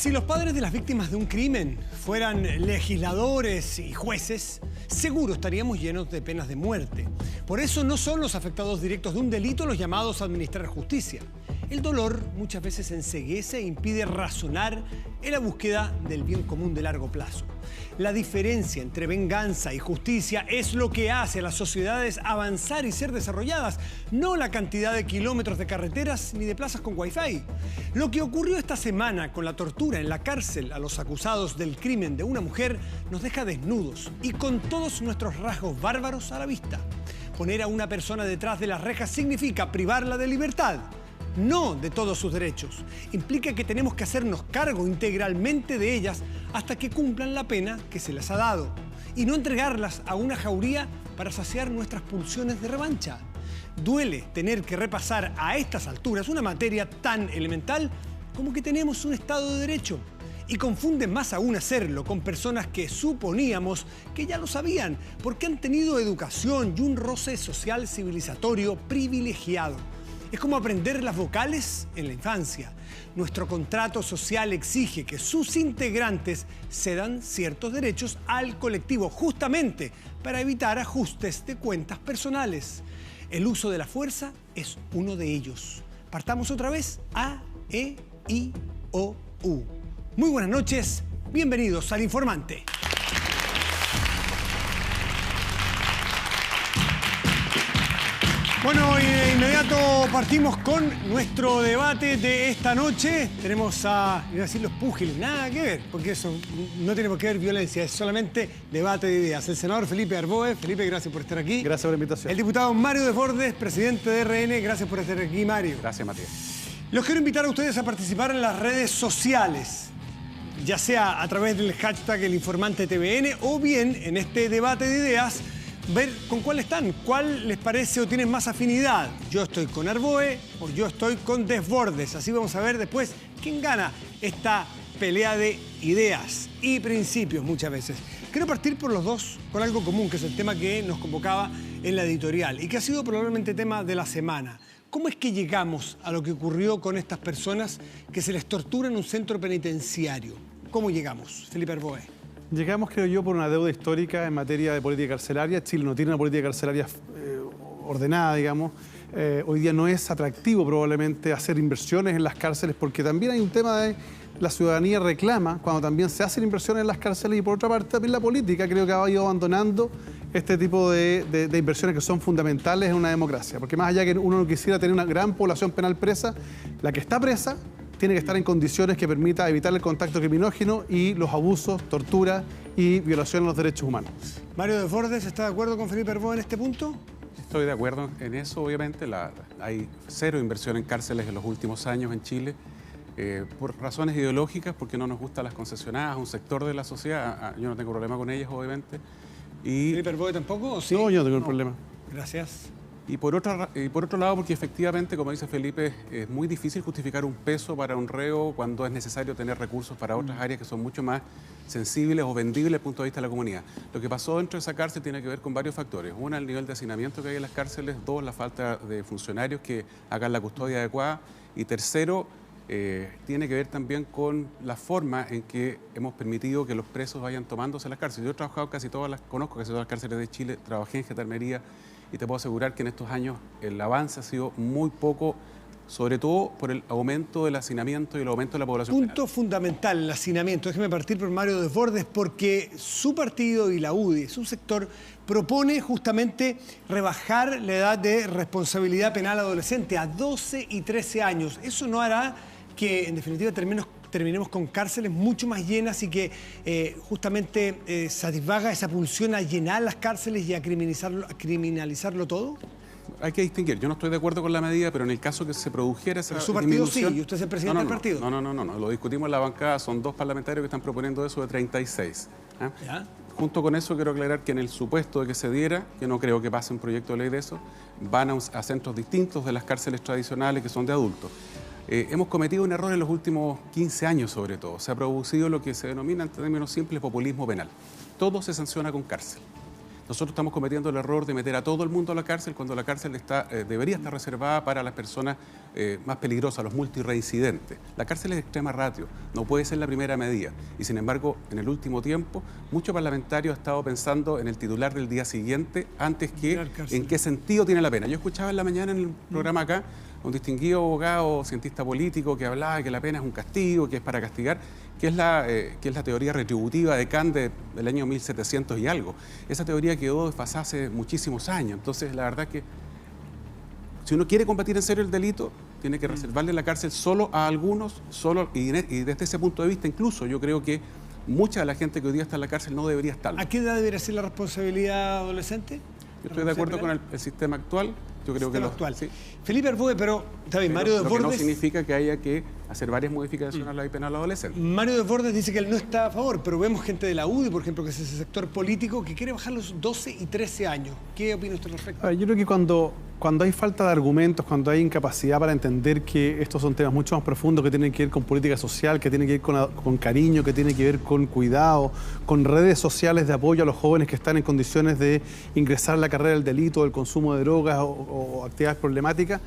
Si los padres de las víctimas de un crimen fueran legisladores y jueces, seguro estaríamos llenos de penas de muerte. Por eso no son los afectados directos de un delito los llamados a administrar justicia. El dolor muchas veces enceguece e impide razonar en la búsqueda del bien común de largo plazo. La diferencia entre venganza y justicia es lo que hace a las sociedades avanzar y ser desarrolladas, no la cantidad de kilómetros de carreteras ni de plazas con wifi. Lo que ocurrió esta semana con la tortura en la cárcel a los acusados del crimen de una mujer nos deja desnudos y con todos nuestros rasgos bárbaros a la vista. Poner a una persona detrás de las rejas significa privarla de libertad, no de todos sus derechos. Implica que tenemos que hacernos cargo integralmente de ellas hasta que cumplan la pena que se les ha dado y no entregarlas a una jauría para saciar nuestras pulsiones de revancha. Duele tener que repasar a estas alturas una materia tan elemental como que tenemos un Estado de Derecho. Y confunde más aún hacerlo con personas que suponíamos que ya lo sabían porque han tenido educación y un roce social civilizatorio privilegiado. Es como aprender las vocales en la infancia. Nuestro contrato social exige que sus integrantes cedan ciertos derechos al colectivo, justamente para evitar ajustes de cuentas personales. El uso de la fuerza es uno de ellos. Partamos otra vez. A, E, I, O, U. Muy buenas noches, bienvenidos al Informante. Bueno, de inmediato partimos con nuestro debate de esta noche. Tenemos a, iba a decir los púgiles, nada que ver, porque eso no tiene por qué ver violencia, es solamente debate de ideas. El senador Felipe Arboe. Felipe, gracias por estar aquí. Gracias por la invitación. El diputado Mario Desbordes, presidente de RN, gracias por estar aquí, Mario. Gracias, Matías. Los quiero invitar a ustedes a participar en las redes sociales, ya sea a través del hashtag ElInformanteTVN o bien en este debate de ideas, ver con cuál están, cuál les parece o tienen más afinidad. Yo estoy con Arboe o yo estoy con Desbordes. Así vamos a ver después quién gana esta pelea de ideas y principios muchas veces. Quiero partir por los dos con algo común, que es el tema que nos convocaba en la editorial y que ha sido probablemente tema de la semana. ¿Cómo es que llegamos a lo que ocurrió con estas personas que se les tortura en un centro penitenciario? ¿Cómo llegamos? Felipe Arboe. Llegamos, creo yo, por una deuda histórica en materia de política carcelaria. Chile no tiene una política carcelaria ordenada, digamos. Hoy día no es atractivo probablemente hacer inversiones en las cárceles porque también hay un tema de la ciudadanía reclama cuando también se hacen inversiones en las cárceles y por otra parte también la política creo que ha ido abandonando este tipo de inversiones que son fundamentales en una democracia. Porque más allá que uno no quisiera tener una gran población penal presa, la que está presa tiene que estar en condiciones que permita evitar el contacto criminógeno y los abusos, tortura y violación a los derechos humanos. Mario Desbordes, ¿está de acuerdo con Felipe Arboe en este punto? Estoy de acuerdo en eso, obviamente. Hay cero inversión en cárceles en los últimos años en Chile, por razones ideológicas, porque no nos gustan las concesionadas, un sector de la sociedad. Yo no tengo problema con ellas, obviamente. ¿Felipe Arboe tampoco? ¿O sí? No, yo no tengo un problema. Gracias. Y por otro lado, porque efectivamente, como dice Felipe, es muy difícil justificar un peso para un reo cuando es necesario tener recursos para otras áreas que son mucho más sensibles o vendibles desde el punto de vista de la comunidad. Lo que pasó dentro de esa cárcel tiene que ver con varios factores. Una, el nivel de hacinamiento que hay en las cárceles. Dos, la falta de funcionarios que hagan la custodia adecuada. Y tercero, tiene que ver también con la forma en que hemos permitido que los presos vayan tomándose las cárceles. Yo he trabajado conozco casi todas las cárceles de Chile, trabajé en Gendarmería, y te puedo asegurar que en estos años el avance ha sido muy poco, sobre todo por el aumento del hacinamiento y el aumento de la población Punto penal. fundamental, el hacinamiento. Déjeme partir por Mario Desbordes porque su partido y la UDI, su sector, propone justamente rebajar la edad de responsabilidad penal adolescente a 12 y 13 años. Eso no hará que, en definitiva, terminemos con cárceles mucho más llenas y que justamente satisfaga esa pulsión a llenar las cárceles y a criminalizarlo todo? Hay que distinguir. Yo no estoy de acuerdo con la medida, pero en el caso que se produjera esa su partido disminución... sí, y usted es el presidente del partido. No, lo discutimos en la bancada, son dos parlamentarios que están proponiendo eso de 36. ¿Ya? Junto con eso quiero aclarar que en el supuesto de que se diera, que no creo que pase un proyecto de ley de eso, van a centros distintos de las cárceles tradicionales que son de adultos. Hemos cometido un error en los últimos 15 años sobre todo. Se ha producido lo que se denomina en términos simples populismo penal. Todo se sanciona con cárcel. Nosotros estamos cometiendo el error de meter a todo el mundo a la cárcel cuando la cárcel debería estar reservada para las personas más peligrosas, los multireincidentes. La cárcel es de extrema ratio, no puede ser la primera medida. Y sin embargo, en el último tiempo, muchos parlamentarios han estado pensando en el titular del día siguiente antes que en qué sentido tiene la pena. Yo escuchaba en la mañana en el programa acá a un distinguido abogado, cientista político, que hablaba de que la pena es un castigo, que es para castigar, que es la teoría retributiva de Kant del año 1700 y algo. Esa teoría quedó desfasada hace muchísimos años. Entonces, la verdad que si uno quiere combatir en serio el delito, tiene que reservarle la cárcel solo a algunos, y desde ese punto de vista incluso yo creo que mucha de la gente que hoy día está en la cárcel no debería estar. ¿A qué edad debería ser la responsabilidad adolescente? Yo estoy de acuerdo con el sistema actual. Yo creo que lo actual. Sí. Felipe Arbúe, pero está bien, Mario Desbordes. Lo que no significa que haya que hacer varias modificaciones a la ley penal adolescente. Mario Desbordes dice que él no está a favor, pero vemos gente de la UDI, por ejemplo, que es ese sector político, que quiere bajar los 12 y 13 años. ¿Qué opina usted al respecto? Yo creo que cuando hay falta de argumentos, cuando hay incapacidad para entender que estos son temas mucho más profundos, que tienen que ver con política social, que tienen que ver con cariño, que tienen que ver con cuidado, con redes sociales de apoyo a los jóvenes que están en condiciones de ingresar a la carrera del delito, del consumo de drogas o actividades problemáticas,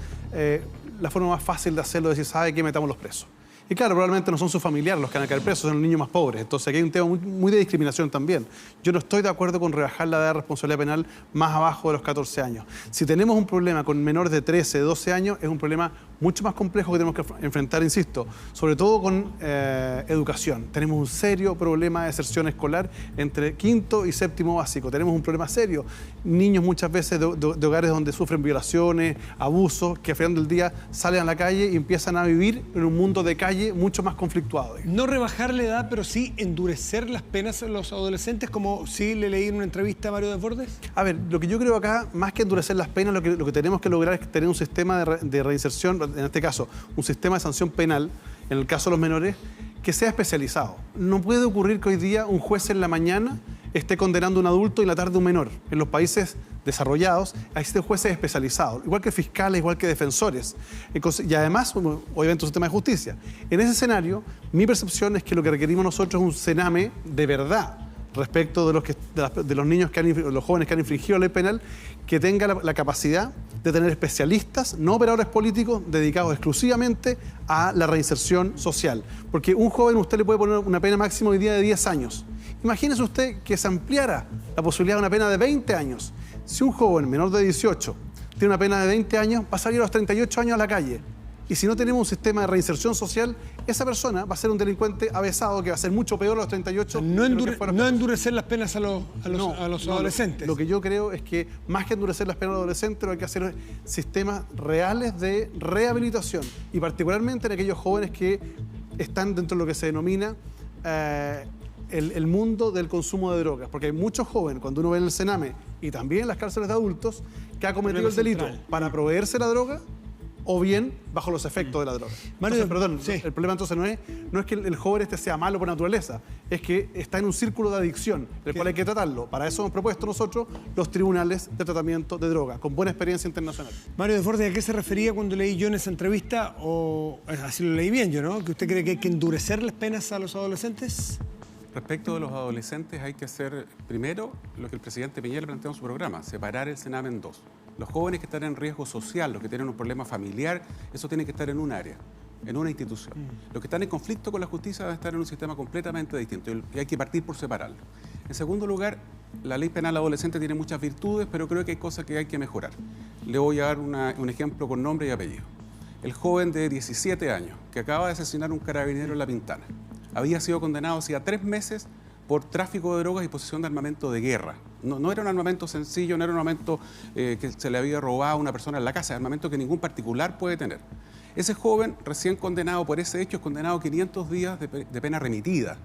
la forma más fácil de hacerlo es decir, ¿sabe qué? Metamos los presos. Y claro, probablemente no son sus familiares los que van a caer presos, son los niños más pobres. Entonces aquí hay un tema muy de discriminación también. Yo no estoy de acuerdo con rebajar la edad de responsabilidad penal más abajo de los 14 años. Si tenemos un problema con menores de 13, 12 años, es un problema mucho más complejo que tenemos que enfrentar, insisto, sobre todo con educación. Tenemos un serio problema de deserción escolar entre quinto y séptimo básico. Tenemos un problema serio. Niños muchas veces de hogares donde sufren violaciones, abusos, que al final del día salen a la calle y empiezan a vivir en un mundo de calle mucho más conflictuado. No rebajar la edad, pero sí endurecer las penas a los adolescentes, como sí le leí en una entrevista a Mario Desbordes. A ver, lo que yo creo acá, más que endurecer las penas, lo que tenemos que lograr es tener un sistema de reinserción, en este caso, un sistema de sanción penal, en el caso de los menores, que sea especializado. No puede ocurrir que hoy día un juez en la mañana esté condenando a un adulto y en la tarde a un menor. En los países desarrollados existen jueces especializados, igual que fiscales, igual que defensores. Y además, obviamente, un sistema de justicia. En ese escenario, mi percepción es que lo que requerimos nosotros es un Sename de verdad respecto de los niños, los jóvenes que han infringido la ley penal, que tenga la capacidad de tener especialistas, no operadores políticos, dedicados exclusivamente a la reinserción social. Porque un joven, usted le puede poner una pena máxima hoy día de 10 años. Imagínese usted que se ampliara la posibilidad de una pena de 20 años. Si un joven menor de 18 tiene una pena de 20 años, va a salir a los 38 años a la calle. Y si no tenemos un sistema de reinserción social, esa persona va a ser un delincuente avesado que va a ser mucho peor a los 38. No endurecer las penas a los adolescentes. Lo que yo creo es que más que endurecer las penas a los adolescentes, lo que hay que hacer es sistemas reales de rehabilitación. Y particularmente en aquellos jóvenes que están dentro de lo que se denomina el mundo del consumo de drogas. Porque hay muchos jóvenes, cuando uno ve en el Sename y también en las cárceles de adultos, que ha cometido el delito para proveerse la droga o bien bajo los efectos de la droga. Mario, perdón, sí. El problema entonces no es que el joven sea malo por naturaleza, es que está en un círculo de adicción, el cual hay que tratarlo. Para eso hemos propuesto nosotros los tribunales de tratamiento de droga, con buena experiencia internacional. Mario Desbordes, ¿a qué se refería cuando leí yo en esa entrevista? O así lo leí bien yo, ¿no? ¿Que usted cree que hay que endurecer las penas a los adolescentes? Respecto de los adolescentes hay que hacer primero lo que el presidente Piñera planteó en su programa, separar el Sename en dos. Los jóvenes que están en riesgo social, los que tienen un problema familiar, eso tiene que estar en un área, en una institución. Los que están en conflicto con la justicia van a estar en un sistema completamente distinto y hay que partir por separarlo. En segundo lugar, la ley penal adolescente tiene muchas virtudes, pero creo que hay cosas que hay que mejorar. Le voy a dar un ejemplo con nombre y apellido. El joven de 17 años que acaba de asesinar a un carabinero en La Pintana había sido condenado hacía 3 meses por tráfico de drogas y posesión de armamento de guerra. No era un armamento sencillo, no era un armamento que se le había robado a una persona en la casa, es armamento que ningún particular puede tener. Ese joven, recién condenado por ese hecho, es condenado a 500 días de pena remitida,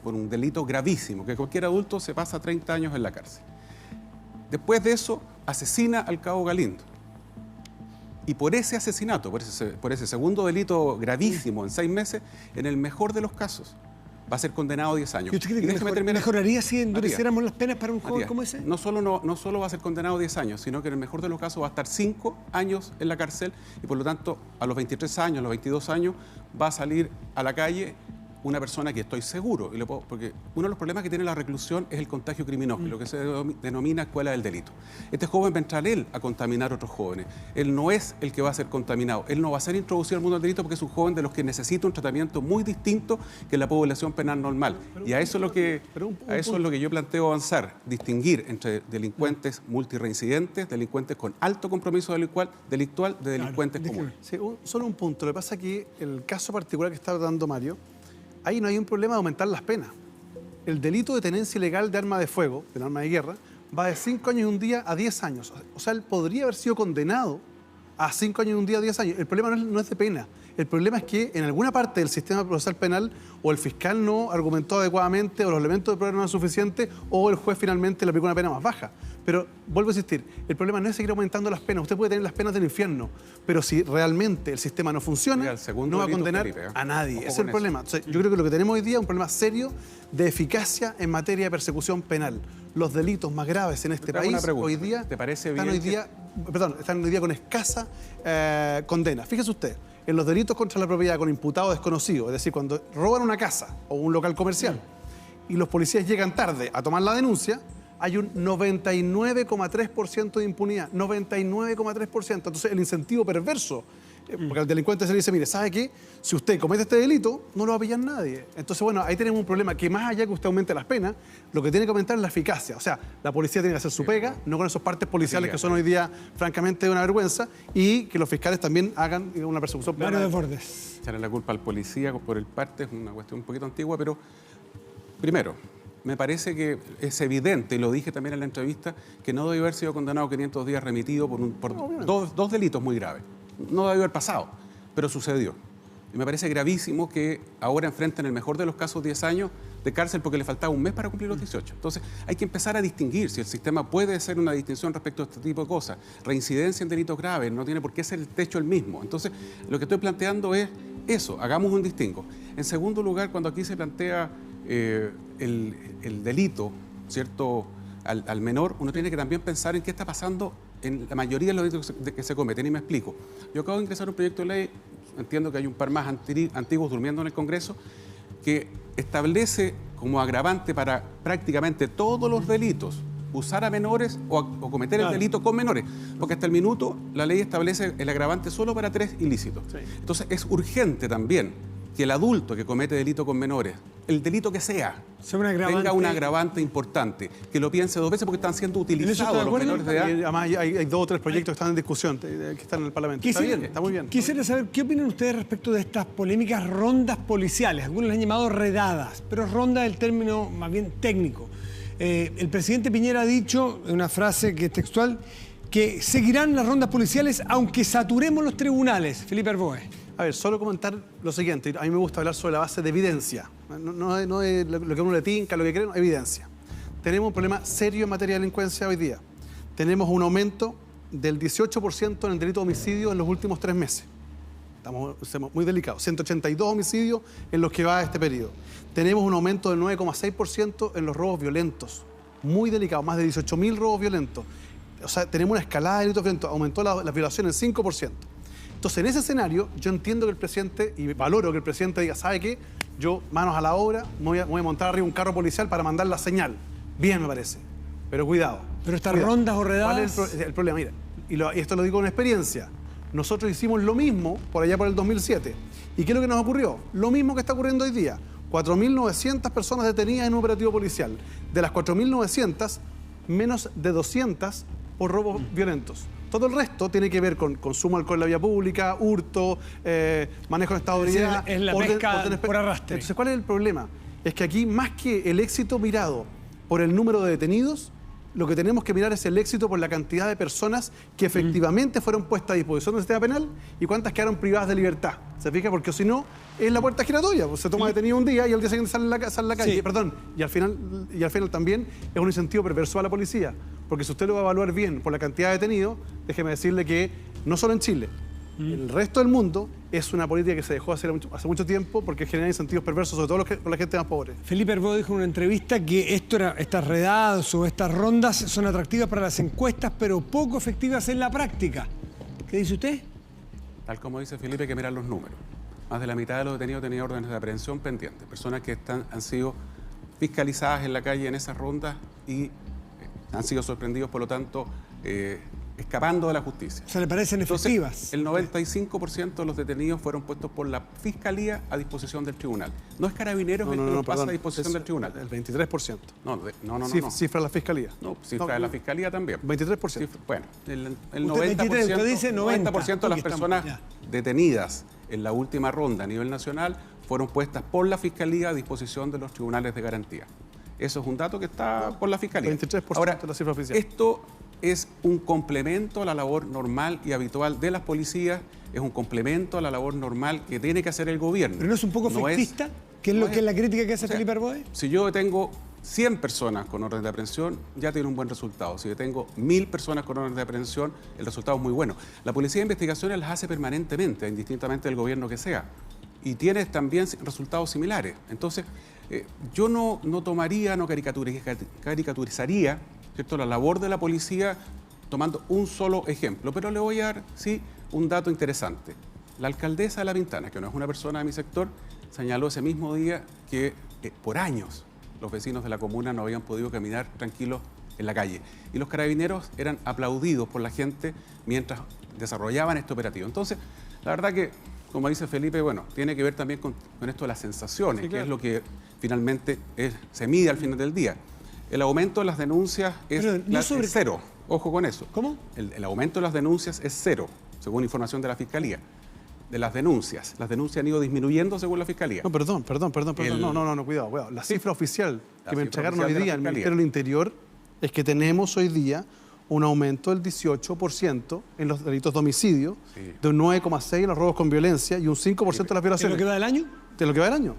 por un delito gravísimo, que cualquier adulto se pasa 30 años en la cárcel. Después de eso, asesina al cabo Galindo. Y por ese asesinato, por ese segundo delito gravísimo en 6 meses, en el mejor de los casos, va a ser condenado a 10 años. ¿Y usted cree que mejoraría si endureciéramos las penas para un joven como ese? No solo va a ser condenado a 10 años, sino que en el mejor de los casos va a estar 5 años en la cárcel y por lo tanto a los 23 años, a los 22 años va a salir a la calle una persona que estoy seguro, porque uno de los problemas que tiene la reclusión es el contagio criminoso, lo que se denomina escuela del delito. Este joven va a entrar él a contaminar a otros jóvenes. Él no es el que va a ser contaminado. Él no va a ser introducido al mundo del delito porque es un joven de los que necesita un tratamiento muy distinto que la población penal normal. Y a eso es lo que, es lo que yo planteo avanzar, distinguir entre delincuentes multireincidentes, delincuentes con alto compromiso delictual, de delincuentes comunes. Sí, solo un punto. Lo que pasa es que el caso particular que está dando Mario, ahí no hay un problema de aumentar las penas. El delito de tenencia ilegal de arma de fuego, de arma de guerra, va de 5 años y un día a 10 años. O sea, él podría haber sido condenado a 5 años y un día a 10 años. El problema no es de pena. El problema es que en alguna parte del sistema procesal penal o el fiscal no argumentó adecuadamente o los elementos de prueba no eran suficientes o el juez finalmente le aplicó una pena más baja. Pero vuelvo a insistir, el problema no es seguir aumentando las penas. Usted puede tener las penas del infierno, pero si realmente el sistema no funciona, no va a condenar Felipe, a nadie. Ese es el problema. Entonces, yo creo que lo que tenemos hoy día es un problema serio de eficacia en materia de persecución penal. Los delitos más graves en este país hoy día están hoy día con escasa condena. Fíjese usted, en los delitos contra la propiedad con imputado desconocido, es decir, cuando roban una casa o un local comercial y los policías llegan tarde a tomar la denuncia, hay un 99,3% de impunidad, 99,3%. Entonces, el incentivo perverso, porque al delincuente se le dice, mire, ¿sabe qué? Si usted comete este delito, no lo va a pillar nadie. Entonces, bueno, ahí tenemos un problema que más allá que usted aumente las penas, lo que tiene que aumentar es la eficacia. O sea, la policía tiene que hacer su pega, no con esos partes policiales que son hoy día, francamente, una vergüenza, y que los fiscales también hagan una persecución penal. Mario Desbordes. Echarle la culpa al policía por el parte es una cuestión un poquito antigua, pero primero, me parece que es evidente, y lo dije también en la entrevista, que no debe haber sido condenado 500 días remitido por dos delitos muy graves. No debe haber pasado, pero sucedió. Y me parece gravísimo que ahora enfrenten el mejor de los casos 10 años de cárcel porque le faltaba un mes para cumplir los 18. Entonces, hay que empezar a distinguir si el sistema puede hacer una distinción respecto a este tipo de cosas. Reincidencia en delitos graves, no tiene por qué ser el techo el mismo. Entonces, lo que estoy planteando es eso, hagamos un distingo. En segundo lugar, cuando aquí se plantea el delito, ¿cierto?, al menor, uno tiene que también pensar en qué está pasando en la mayoría de los delitos que se cometen. Y me explico. Yo acabo de ingresar un proyecto de ley, entiendo que hay un par más antiguos durmiendo en el Congreso, que establece como agravante para prácticamente todos los delitos usar a menores o cometer el delito con menores. Porque hasta el minuto la ley establece el agravante solo para 3 ilícitos. Sí. Entonces es urgente también que el adulto que comete delito con menores, el delito que sea, tenga un agravante importante, que lo piense 2 veces porque están siendo utilizados los menores de edad. Y además hay 2 o 3 proyectos que están en discusión, que están en el Parlamento. Está bien, está muy bien. Quisiera saber, ¿qué opinan ustedes respecto de estas polémicas rondas policiales? Algunos las han llamado redadas, pero ronda es el término más bien técnico. El presidente Piñera ha dicho, en una frase que es textual, que seguirán las rondas policiales aunque saturemos los tribunales. Felipe Arboe. A ver, solo comentar lo siguiente. A mí me gusta hablar sobre la base de evidencia. No es lo que uno le tinca, lo que cree, no, evidencia. Tenemos un problema serio en materia de delincuencia hoy día. Tenemos un aumento del 18% en el delito de homicidio en los últimos 3 meses. Estamos muy delicados. 182 homicidios en los que va este periodo. Tenemos un aumento del 9,6% en los robos violentos. Muy delicado, más de 18.000 robos violentos. O sea, tenemos una escalada de delitos violentos. Aumentó las violaciones en 5%. Entonces, en ese escenario, yo entiendo que el presidente, y valoro que el presidente diga, ¿sabe qué? Yo, manos a la obra, voy a montar arriba un carro policial para mandar la señal. Bien, me parece. Pero cuidado. Pero estas rondas o redadas... ¿Cuál es el problema? Mira, y esto lo digo con experiencia. Nosotros hicimos lo mismo por allá por el 2007. ¿Y qué es lo que nos ocurrió? Lo mismo que está ocurriendo hoy día. 4.900 personas detenidas en un operativo policial. De las 4.900, menos de 200 por robos violentos. Todo el resto tiene que ver con consumo de alcohol en la vía pública, hurto, manejo de estado de ebriedad. Es la pesca por arrastre. Entonces, ¿cuál es el problema? Es que aquí, más que el éxito mirado por el número de detenidos, lo que tenemos que mirar es el éxito por la cantidad de personas que efectivamente fueron puestas a disposición del sistema penal y cuántas quedaron privadas de libertad. ¿Se fija? Porque si no, es la puerta giratoria. Pues se toma detenido un día y al día siguiente sale a la calle. Sí. Perdón. Y al final también es un incentivo perverso a la policía. Porque si usted lo va a evaluar bien por la cantidad de detenidos, déjeme decirle que no solo en Chile, el resto del mundo es una política que se dejó hacer hace mucho tiempo porque genera incentivos perversos, sobre todo con la gente más pobre. Felipe Arboe dijo en una entrevista que estas redadas o estas rondas son atractivas para las encuestas, pero poco efectivas en la práctica. ¿Qué dice usted? Tal como dice Felipe, hay que mirar los números. más de la mitad de los detenidos tenían órdenes de aprehensión pendientes, personas que han sido fiscalizadas en la calle en esas rondas y han sido sorprendidos, por lo tanto, escapando de la justicia. O sea, ¿le parecen efectivas? El 95% de los detenidos fueron puestos por la Fiscalía a disposición del tribunal. No es Carabineros el que los pasa a disposición del tribunal. El 23%. No. Cifra de la Fiscalía. No, cifra de la Fiscalía también. 23%. Bueno, el 90%, dice 90% de las personas detenidas en la última ronda a nivel nacional fueron puestas por la Fiscalía a disposición de los tribunales de garantía. Eso es un dato que está por la Fiscalía. 23% Ahora, de la cifra oficial. Esto es un complemento a la labor normal y habitual de las policías, es un complemento a la labor normal que tiene que hacer el gobierno. ¿Pero no es un poco efectista? ¿Qué es lo que es la crítica que hace Felipe Arboe? Si yo tengo 100 personas con orden de aprehensión, ya tiene un buen resultado. Si yo tengo 1000 personas con orden de aprehensión, el resultado es muy bueno. La Policía de Investigaciones las hace permanentemente, indistintamente del gobierno que sea. Y tiene también resultados similares. Entonces, yo no tomaría, no caricaturizaría, ¿cierto?, la labor de la policía tomando un solo ejemplo. Pero le voy a dar, sí, un dato interesante. La alcaldesa de La Pintana, que no es una persona de mi sector, señaló ese mismo día que por años los vecinos de la comuna no habían podido caminar tranquilos en la calle. Y los carabineros eran aplaudidos por la gente mientras desarrollaban este operativo. Entonces, la verdad que, como dice Felipe, bueno, tiene que ver también con esto de las sensaciones, sí, claro, que es lo que finalmente se mide al final del día. El aumento de las denuncias es cero. Ojo con eso. ¿Cómo? El aumento de las denuncias es cero, según información de la Fiscalía. De las denuncias. Las denuncias han ido disminuyendo según la Fiscalía. No, perdón. Cuidado. La cifra oficial que me entregaron hoy día al Ministerio del Interior es que tenemos hoy día un aumento del 18% en los delitos de homicidio, sí, de un 9,6% en los robos con violencia y un 5% en las violaciones. ¿De lo que va del año? De lo que va del año.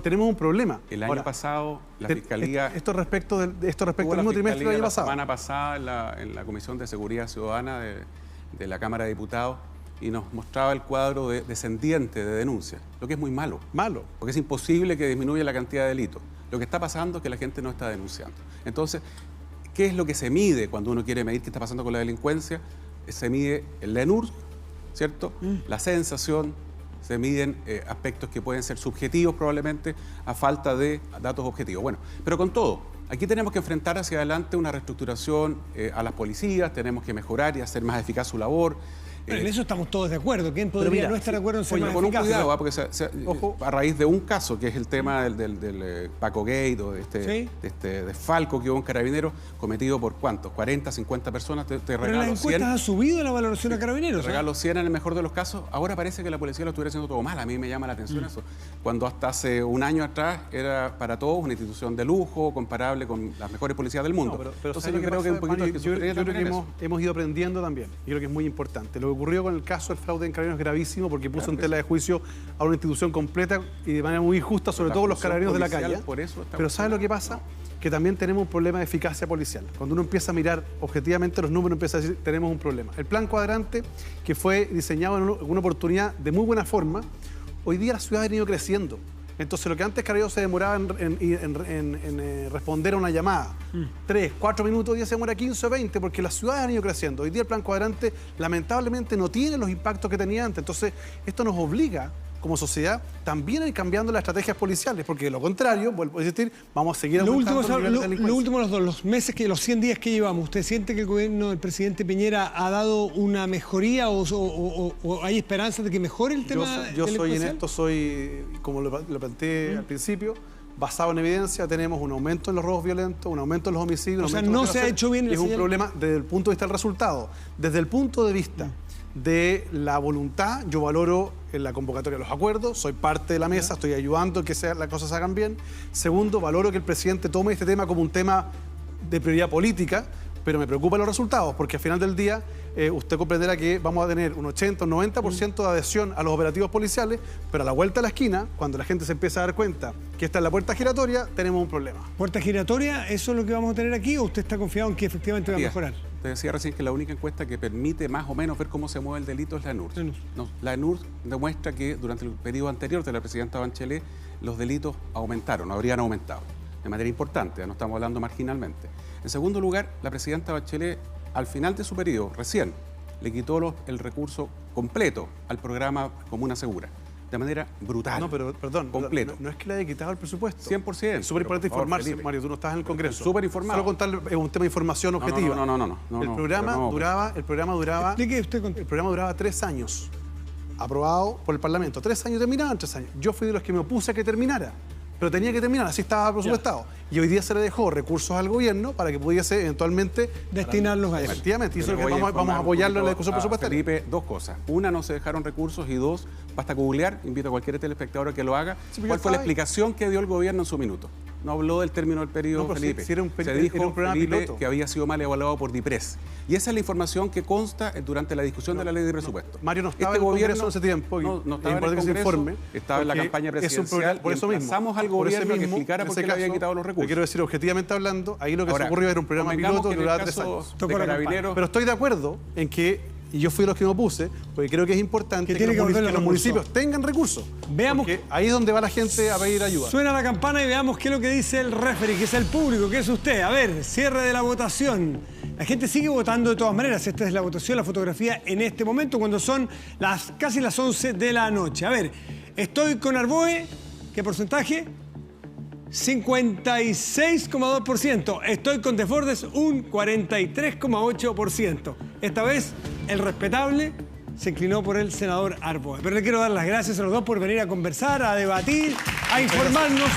Tenemos un problema. El año pasado, la Fiscalía... Esto respecto al mismo trimestre del año pasado. La semana pasada, en la Comisión de Seguridad Ciudadana de la Cámara de Diputados, y nos mostraba el cuadro descendiente de denuncias, lo que es muy malo. Malo. Porque es imposible que disminuya la cantidad de delitos. Lo que está pasando es que la gente no está denunciando. Entonces, ¿qué es lo que se mide cuando uno quiere medir qué está pasando con la delincuencia? Se mide el DENUR, ¿cierto? La sensación, se miden aspectos que pueden ser subjetivos probablemente a falta de datos objetivos. Bueno, pero con todo, aquí tenemos que enfrentar hacia adelante una reestructuración a las policías, tenemos que mejorar y hacer más eficaz su labor. Pero en eso estamos todos de acuerdo. ¿Quién podría no estar de acuerdo en ser más con eficaz? Un cuidado, porque a raíz de un caso, que es el tema del Paco Gate o de este desfalco que hubo en Carabineros, cometido por ¿cuántos? 40, 50 personas, te regalo 100. Pero las encuestas ha subido la valoración a Carabineros. Te regalo 100 en el mejor de los casos. Ahora parece que la policía lo estuviera haciendo todo mal. A mí me llama la atención eso. Cuando hasta hace un año atrás era para todos una institución de lujo, comparable con las mejores policías del mundo. Pero entonces yo creo que un poquito yo creo que hemos ido aprendiendo también. Y creo que es muy importante. Lo que ocurrió con el caso del fraude en Carabineros es gravísimo porque puso en tela de juicio a una institución completa y de manera muy injusta, sobre todo los carabineros de la calle. Pero ¿sabes lo que pasa? Que también tenemos un problema de eficacia policial. Cuando uno empieza a mirar objetivamente los números, empieza a decir, tenemos un problema. El plan cuadrante, que fue diseñado en una oportunidad de muy buena forma, hoy día la ciudad ha venido creciendo. Entonces, lo que antes Carabineros se demoraba en responder a una llamada, 3, 4 minutos, hoy día se demora 15 o 20, porque las ciudades han ido creciendo. Hoy día el plan cuadrante, lamentablemente, no tiene los impactos que tenía antes. Entonces, esto nos obliga, como sociedad, también a ir cambiando las estrategias policiales, porque de lo contrario, vuelvo a insistir, vamos a seguir aumentando el nivel de delincuencia. Lo último, los meses, los 100 días que llevamos, ¿usted siente que el gobierno del presidente Piñera ha dado una mejoría o hay esperanzas de que mejore el tema? Yo soy en esto, como lo planteé al principio, basado en evidencia, tenemos un aumento en los robos violentos, un aumento en los homicidios. O sea, no se ha hecho bien. Es un problema desde el punto de vista del resultado. Desde el punto de vista de la voluntad, yo valoro en la convocatoria de los acuerdos, soy parte de la mesa, estoy ayudando a que las cosas se hagan bien. Segundo, valoro que el presidente tome este tema como un tema de prioridad política, pero me preocupan los resultados, porque al final del día usted comprenderá que vamos a tener un 80 o 90% de adhesión a los operativos policiales, pero a la vuelta de la esquina, cuando la gente se empieza a dar cuenta que esta es la puerta giratoria, tenemos un problema. ¿Puerta giratoria? ¿Eso es lo que vamos a tener aquí o usted está confiado en que efectivamente va a mejorar? Te decía recién que la única encuesta que permite más o menos ver cómo se mueve el delito es la ENUR. No, la ENUR demuestra que durante el periodo anterior de la presidenta Bachelet los delitos habrían aumentado de manera importante, no estamos hablando marginalmente. En segundo lugar, la presidenta Bachelet, al final de su periodo, recién, le quitó el recurso completo al programa Comuna Segura. de manera brutal. No, pero perdón, completo. no es que le haya quitado el presupuesto. 100%. Es súper importante informarse, Felipe, Mario, tú no estás en el Congreso. súper informado. Solo contarle, es un tema de información objetiva. No. El programa duraba Explique usted con... el programa duraba 3 años, aprobado por el Parlamento. 3 años, terminaban 3 años. Yo fui de los que me opuse a que terminara, pero tenía que terminar, así estaba presupuestado. Y hoy día se le dejó recursos al gobierno para que pudiese eventualmente destinarlos a eso. Efectivamente, y eso es lo que Voy vamos a apoyarlo en la discusión a presupuestaria. Felipe, 2 cosas. Una, no se dejaron recursos, y 2, basta googlear, invito a cualquier telespectador a que lo haga. Sí, pero ¿Cuál fue la estaba ahí. explicación que dio el gobierno en su minuto? No habló del término del periodo, No, pero Felipe. si era un Se dijo, programa Felipe, piloto. que había sido mal evaluado por DIPRES. Y esa es la información que consta durante la discusión de la ley de presupuesto. Mario no estaba en el Congreso en ese tiempo. No es estaba en el importante que se Congreso, informe. estaba en la porque campaña es un presidencial. programa, por eso mismo. Pasamos al Por ese gobierno que mismo, explicara en por ese qué le habían caso, quitado los recursos. le quiero decir objetivamente hablando, ahí lo que se Ahora, ocurrió era un programa convengamos piloto que en el duraba 3 caso años. de Carabineros, Pero estoy de acuerdo en que, y yo fui de los que me opuse, porque creo que es importante Que que, tiene que volver que los los municipios tengan recursos. Veamos. Porque ahí es donde va la gente a pedir ayuda. Suena la campana y veamos qué es lo que dice el referee, que es el público, que es usted. A ver, cierre de la votación. La gente sigue votando de todas maneras. Esta es la votación, la fotografía en este momento, cuando son casi las 11 de la noche. A ver, estoy con Arboe. ¿Qué porcentaje? 56,2%. Estoy con Desbordes, un 43,8%. Esta vez, el respetable se inclinó por el senador Arboe. Pero le quiero dar las gracias a los dos por venir a conversar, a debatir, a informarnos.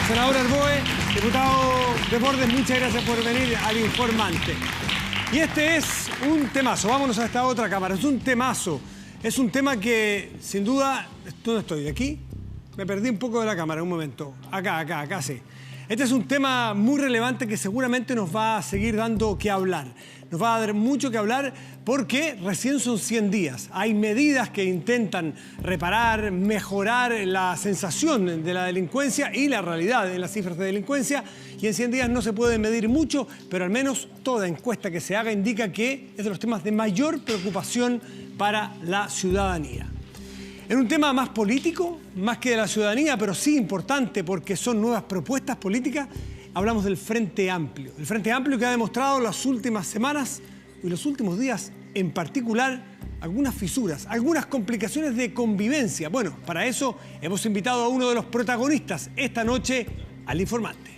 Senador Arboe, diputado Desbordes, muchas gracias por venir al Informante. Y este es un temazo. Vámonos a esta otra cámara. Es un temazo. Es un tema que, sin duda... ¿Dónde estoy? ¿De aquí? Me perdí un poco de la cámara, un momento. Acá, sí. Este es un tema muy relevante que seguramente nos va a seguir dando que hablar. Nos va a dar mucho que hablar porque recién son 100 días. Hay medidas que intentan reparar, mejorar la sensación de la delincuencia y la realidad en las cifras de delincuencia. Y en 100 días no se puede medir mucho, pero al menos toda encuesta que se haga indica que es de los temas de mayor preocupación para la ciudadanía. En un tema más político, más que de la ciudadanía, pero sí importante porque son nuevas propuestas políticas, hablamos del Frente Amplio. El Frente Amplio que ha demostrado las últimas semanas y los últimos días en particular algunas fisuras, algunas complicaciones de convivencia. Bueno, para eso hemos invitado a uno de los protagonistas esta noche al Informante.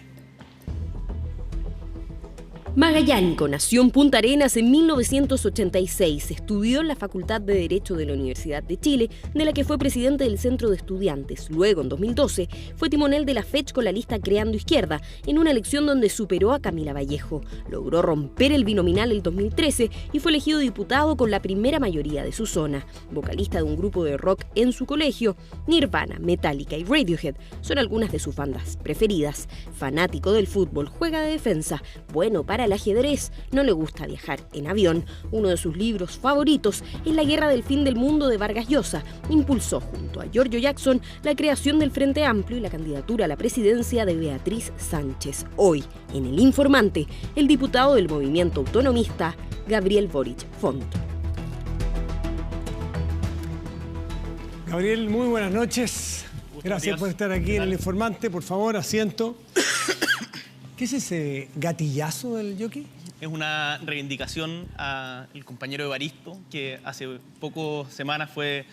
Magallánico nació en Punta Arenas en 1986. Estudió en la Facultad de Derecho de la Universidad de Chile, de la que fue presidente del Centro de Estudiantes. Luego, en 2012, fue timonel de la FECH con la lista Creando Izquierda, en una elección donde superó a Camila Vallejo. Logró romper el binominal el 2013 y fue elegido diputado con la primera mayoría de su zona. Vocalista de un grupo de rock en su colegio, Nirvana, Metallica y Radiohead son algunas de sus bandas preferidas. Fanático del fútbol, juega de defensa, bueno para el ajedrez, no le gusta viajar en avión. Uno de sus libros favoritos es La Guerra del Fin del Mundo de Vargas Llosa. Impulsó junto a Giorgio Jackson la creación del Frente Amplio y la candidatura a la presidencia de Beatriz Sánchez. Hoy, en El Informante, el diputado del movimiento autonomista, Gabriel Boric Font. Gabriel, muy buenas noches. Gracias por estar aquí en El Informante. Por favor, asiento. ¿Qué es ese gatillazo del jockey? Es una reivindicación al compañero Evaristo, que hace pocas semanas fue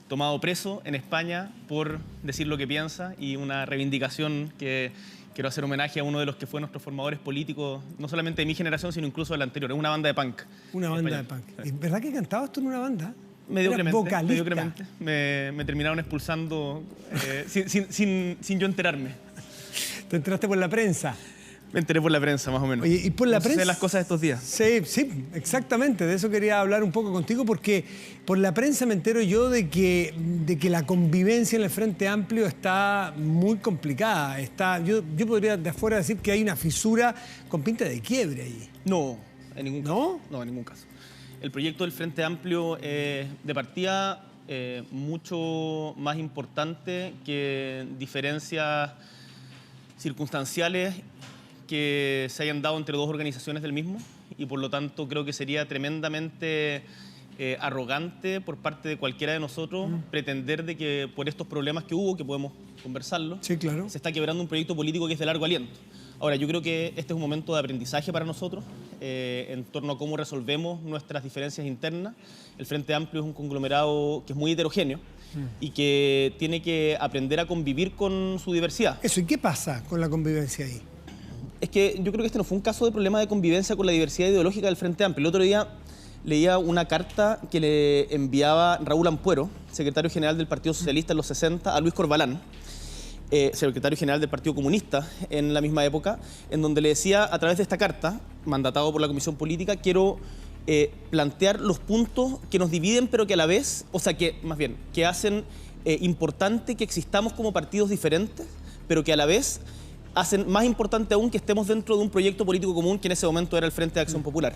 tomado preso en España por decir lo que piensa, y una reivindicación que quiero hacer homenaje a uno de los que fue nuestros formadores políticos, no solamente de mi generación, sino incluso de la anterior. Es una banda de punk. Una banda de punk. ¿Es verdad que cantabas tú en una banda? Mediocremente. Me terminaron expulsando sin yo enterarme. ¿Te enteraste por la prensa? Me enteré por la prensa, más o menos. Oye, ¿y por la prensa? Sé las cosas de estos días. Sí, exactamente. De eso quería hablar un poco contigo, porque por la prensa me entero yo de que la convivencia en el Frente Amplio está muy complicada. Yo podría de afuera decir que hay una fisura con pinta de quiebre ahí. No, en ningún caso. ¿No? No, en ningún caso. El proyecto del Frente Amplio de partida mucho más importante que diferencias circunstanciales que se hayan dado entre dos organizaciones del mismo, y por lo tanto creo que sería tremendamente arrogante por parte de cualquiera de nosotros pretender de que por estos problemas que hubo, que podemos conversarlo, sí, claro, se está quebrando un proyecto político que es de largo aliento. Ahora, yo creo que este es un momento de aprendizaje para nosotros en torno a cómo resolvemos nuestras diferencias internas. El Frente Amplio es un conglomerado que es muy heterogéneo y que tiene que aprender a convivir con su diversidad. Eso, ¿y qué pasa con la convivencia ahí? Es que yo creo que este no fue un caso de problema de convivencia con la diversidad ideológica del Frente Amplio. El otro día leía una carta que le enviaba Raúl Ampuero, secretario general del Partido Socialista en los 60, a Luis Corbalán, secretario general del Partido Comunista en la misma época, en donde le decía a través de esta carta, mandatado por la Comisión Política, quiero plantear los puntos que nos dividen, pero que a la vez, o sea, que más bien, que hacen importante que existamos como partidos diferentes, pero que a la vez hacen más importante aún que estemos dentro de un proyecto político común que en ese momento era el Frente de Acción Popular.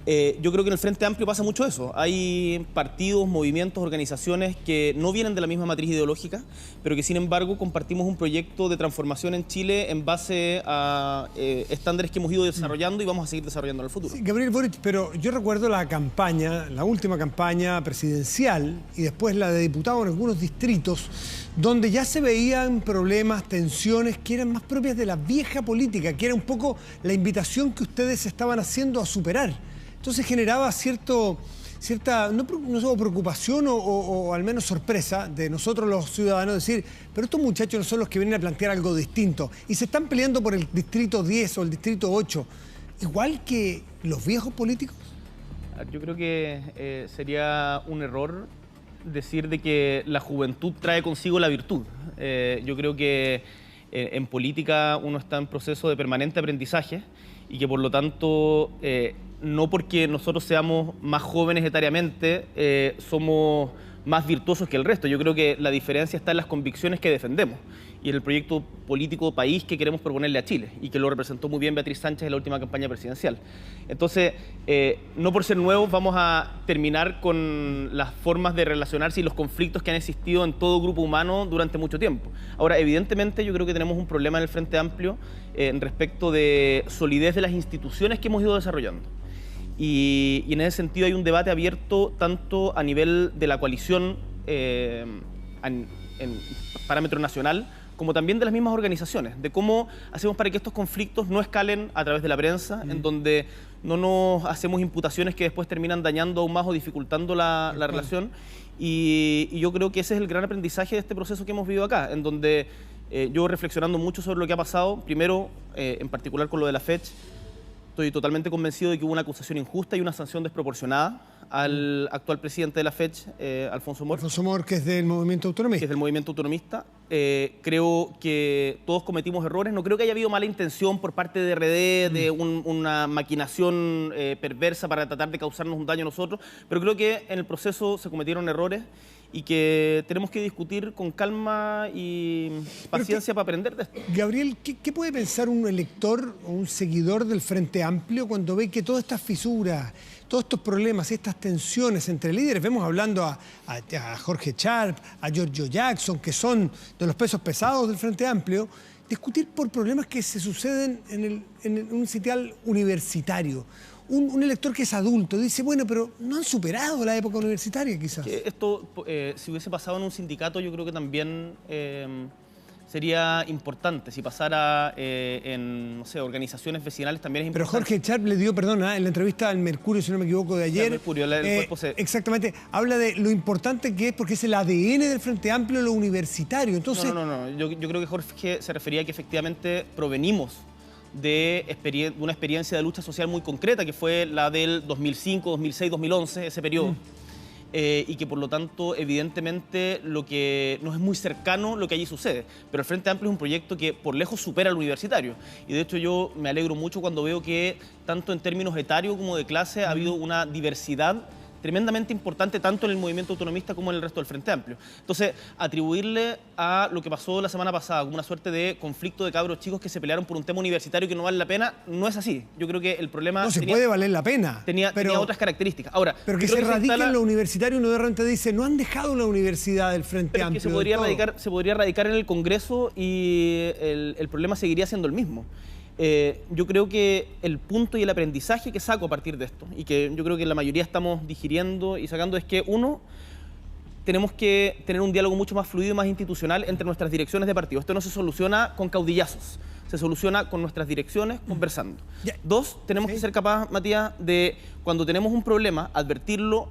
Yo creo que en el Frente Amplio pasa mucho eso. Hay partidos, movimientos, organizaciones que no vienen de la misma matriz ideológica, pero que sin embargo compartimos un proyecto de transformación en Chile en base a estándares que hemos ido desarrollando y vamos a seguir desarrollando en el futuro. Sí, Gabriel Boric, pero yo recuerdo la campaña, la última campaña presidencial y después la de diputado en algunos distritos, donde ya se veían problemas, tensiones que eran más propias de la vieja política, que era un poco la invitación que ustedes estaban haciendo a superar. Entonces generaba cierta, no solo preocupación o al menos sorpresa de nosotros los ciudadanos decir, pero estos muchachos no son los que vienen a plantear algo distinto y se están peleando por el distrito 10 o el distrito 8, igual que los viejos políticos. Yo creo que sería un error decir de que la juventud trae consigo la virtud. Yo creo que en política uno está en proceso de permanente aprendizaje y que por lo tanto no porque nosotros seamos más jóvenes etariamente somos más virtuosos que el resto. Yo creo que la diferencia está en las convicciones que defendemos y en el proyecto político país que queremos proponerle a Chile y que lo representó muy bien Beatriz Sánchez en la última campaña presidencial. Entonces, no por ser nuevos vamos a terminar con las formas de relacionarse y los conflictos que han existido en todo grupo humano durante mucho tiempo. Ahora, evidentemente, yo creo que tenemos un problema en el Frente Amplio respecto de solidez de las instituciones que hemos ido desarrollando. Y en ese sentido hay un debate abierto tanto a nivel de la coalición en parámetro nacional, como también de las mismas organizaciones, de cómo hacemos para que estos conflictos no escalen a través de la prensa, en donde no nos hacemos imputaciones que después terminan dañando aún más o dificultando la relación. Y yo creo que ese es el gran aprendizaje de este proceso que hemos vivido acá, en donde yo reflexionando mucho sobre lo que ha pasado, primero, en particular con lo de la FECH, estoy totalmente convencido de que hubo una acusación injusta y una sanción desproporcionada al actual presidente de la FECH, Alfonso Mor. Alfonso Mor, que es del movimiento autonomista. Que es del movimiento autonomista. Creo que todos cometimos errores. No creo que haya habido mala intención por parte de RD, de una maquinación perversa para tratar de causarnos un daño a nosotros, pero creo que en el proceso se cometieron errores y que tenemos que discutir con calma y paciencia para aprender de esto. Gabriel, ¿qué puede pensar un elector o un seguidor del Frente Amplio cuando ve que todas estas fisuras, todos estos problemas y estas tensiones entre líderes, vemos hablando a Jorge Sharp, a Giorgio Jackson, que son de los pesos pesados del Frente Amplio, discutir por problemas que se suceden en un sitial universitario? Un elector que es adulto dice, bueno, pero no han superado la época universitaria quizás. Esto, si hubiese pasado en un sindicato, yo creo que también sería importante. Si pasara en, no sé, organizaciones vecinales también es importante. Pero Jorge Sharp le dio, perdona, en la entrevista al Mercurio, si no me equivoco, de ayer. El Mercurio, el cuerpo C. Exactamente, habla de lo importante que es, porque es el ADN del Frente Amplio, lo universitario. Entonces, No. Yo creo que Jorge se refería a que efectivamente provenimos de una experiencia de lucha social muy concreta, que fue la del 2005, 2006, 2011, ese periodo. Y que por lo tanto, evidentemente, lo que nos es muy cercano lo que allí sucede. Pero el Frente Amplio es un proyecto que por lejos supera al universitario. Y de hecho yo me alegro mucho cuando veo que, tanto en términos etarios como de clase, ha habido una diversidad tremendamente importante tanto en el movimiento autonomista como en el resto del Frente Amplio. Entonces, atribuirle a lo que pasó la semana pasada como una suerte de conflicto de cabros chicos que se pelearon por un tema universitario que no vale la pena, no es así. Yo creo que el problema... No se puede valer la pena. Tenía otras características. Ahora, pero que se radica en lo universitario, uno de repente dice, no han dejado la universidad del Frente Amplio. Que se podría radicar en el Congreso y el problema seguiría siendo el mismo. yo creo que el punto y el aprendizaje que saco a partir de esto, y que yo creo que la mayoría estamos digiriendo y sacando, es que uno, tenemos que tener un diálogo mucho más fluido y más institucional entre nuestras direcciones de partido. Esto no se soluciona con caudillazos, se soluciona con nuestras direcciones conversando. Dos, tenemos que ser capaces, Matías, de cuando tenemos un problema, advertirlo,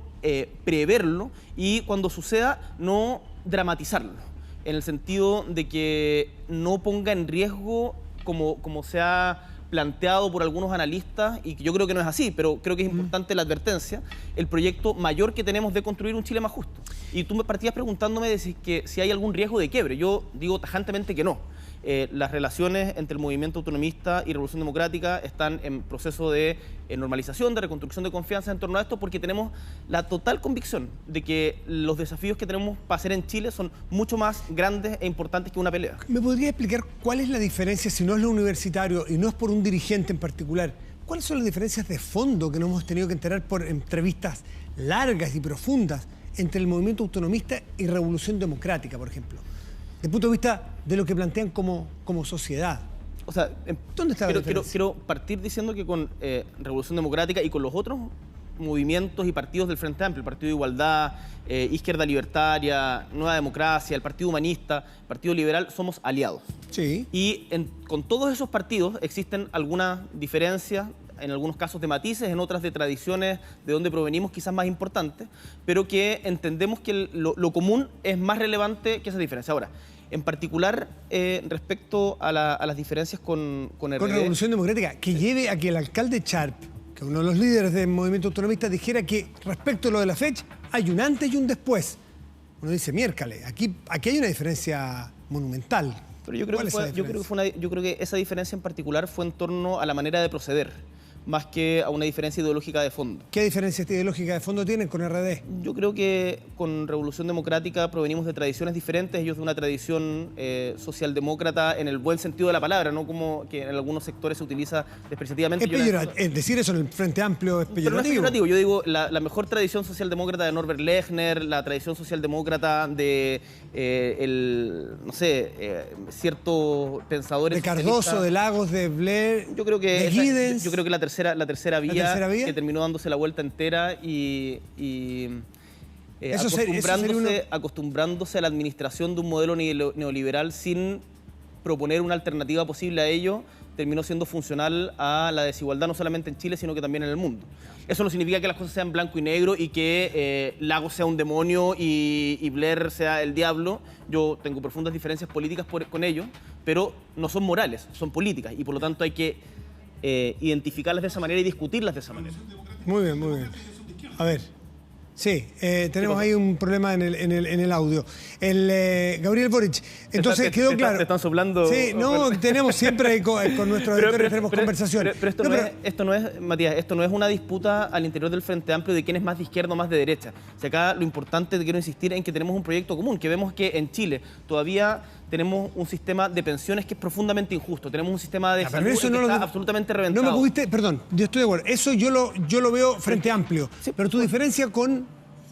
preverlo, y cuando suceda, no dramatizarlo, en el sentido de que no ponga en riesgo, como se ha planteado por algunos analistas, y que yo creo que no es así, pero creo que es importante la advertencia, el proyecto mayor que tenemos de construir un Chile más justo. Y tú me partías preguntándome de si hay algún riesgo de quiebre. Yo digo tajantemente que no. Las relaciones entre el movimiento autonomista y Revolución Democrática están en proceso de normalización, de reconstrucción de confianza en torno a esto, porque tenemos la total convicción de que los desafíos que tenemos para hacer en Chile son mucho más grandes e importantes que una pelea. ¿Me podría explicar cuál es la diferencia, si no es lo universitario y no es por un dirigente en particular? ¿Cuáles son las diferencias de fondo que nos hemos tenido que enterar por entrevistas largas y profundas entre el movimiento autonomista y Revolución Democrática, por ejemplo? Desde el punto de vista de lo que plantean como sociedad. O sea, ¿dónde está la diferencia? Quiero partir diciendo que con Revolución Democrática y con los otros movimientos y partidos del Frente Amplio, el Partido de Igualdad, Izquierda Libertaria, Nueva Democracia, el Partido Humanista, el Partido Liberal, somos aliados. Sí. Y con todos esos partidos existen algunas diferencias, en algunos casos de matices, en otras de tradiciones de donde provenimos quizás más importantes, pero que entendemos que lo común es más relevante que esa diferencia. Ahora, en particular, respecto a las diferencias con RD... Con Revolución Democrática, que lleve a que el alcalde Sharp, que uno de los líderes del movimiento autonomista, dijera que respecto a lo de la fecha, hay un antes y un después. Uno dice, miércale, aquí hay una diferencia monumental. Pero yo creo que esa diferencia en particular fue en torno a la manera de proceder, más que a una diferencia ideológica de fondo. ¿Qué diferencia ideológica de fondo tienen con RD? Yo creo que con Revolución Democrática provenimos de tradiciones diferentes, ellos de una tradición socialdemócrata en el buen sentido de la palabra, no como que en algunos sectores se utiliza despreciativamente. Es decir, eso en el Frente Amplio es peyorativo. Pero no es peyorativo, yo digo la mejor tradición socialdemócrata de Norbert Lechner, la tradición socialdemócrata de, ciertos pensadores de Cardoso, de Lagos, de Blair, yo creo que de Giddens. Yo creo que la tercera vía que terminó dándose la vuelta entera y acostumbrándose a la administración de un modelo neoliberal sin proponer una alternativa posible a ello, terminó siendo funcional a la desigualdad no solamente en Chile, sino que también en el mundo. Eso no significa que las cosas sean blanco y negro y que Lagos sea un demonio y Blair sea el diablo. Yo tengo profundas diferencias políticas con ellos, pero no son morales, son políticas, y por lo tanto hay que identificarlas de esa manera y discutirlas de esa manera. Muy bien, muy bien. A ver, sí, tenemos ahí un problema en el audio. Gabriel Boric, entonces quedó claro. Te están soplando. Sí, no, tenemos siempre con nuestros editores tenemos conversaciones. Pero esto no es, Matías, esto no es una disputa al interior del Frente Amplio de quién es más de izquierda o más de derecha. O sea, acá lo importante, quiero insistir en que tenemos un proyecto común, que vemos que en Chile todavía tenemos un sistema de pensiones que es profundamente injusto. Tenemos un sistema de salud que está absolutamente reventado. No me pudiste, perdón, yo estoy de acuerdo. Eso yo lo veo Frente Amplio. Sí, pero tu diferencia con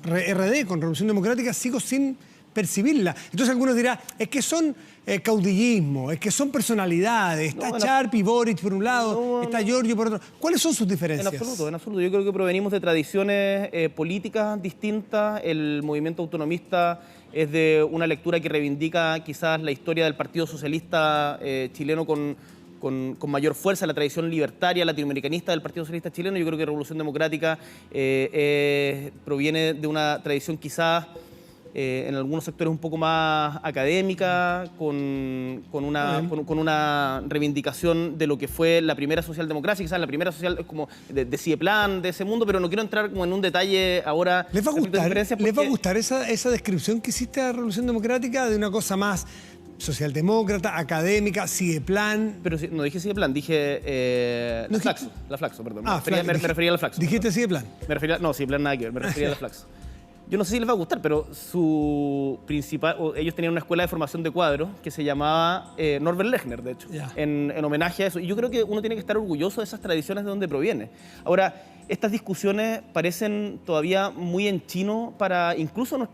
RD, con Revolución Democrática, sigo sin percibirla. Entonces algunos dirán, es que son caudillismo, es que son personalidades. Está Sharp y Boric por un lado, está Giorgio por otro. ¿Cuáles son sus diferencias? En absoluto. Yo creo que provenimos de tradiciones políticas distintas. El movimiento autonomista es de una lectura que reivindica quizás la historia del Partido Socialista chileno con mayor fuerza, la tradición libertaria latinoamericanista del Partido Socialista chileno. Yo creo que Revolución Democrática proviene de una tradición quizás en algunos sectores un poco más académica, con una reivindicación de lo que fue la primera socialdemocracia, quizás la primera social como de Cieplan, de ese mundo, pero no quiero entrar como en un detalle ahora. ¿Les va a gustar esa descripción que hiciste a la Revolución Democrática de una cosa más socialdemócrata, académica, Cieplan? Pero no dije Cieplan, dije la Flaxo, perdón. Me refería a la Flaxo. ¿Dijiste Cieplan? No, Cieplan nada que ver, me refería a la Flaxo. Yo no sé si les va a gustar, pero ellos tenían una escuela de formación de cuadros que se llamaba Norbert Lechner, de hecho, en homenaje a eso. Y yo creo que uno tiene que estar orgulloso de esas tradiciones de donde proviene. Ahora, estas discusiones parecen todavía muy en chino para incluso los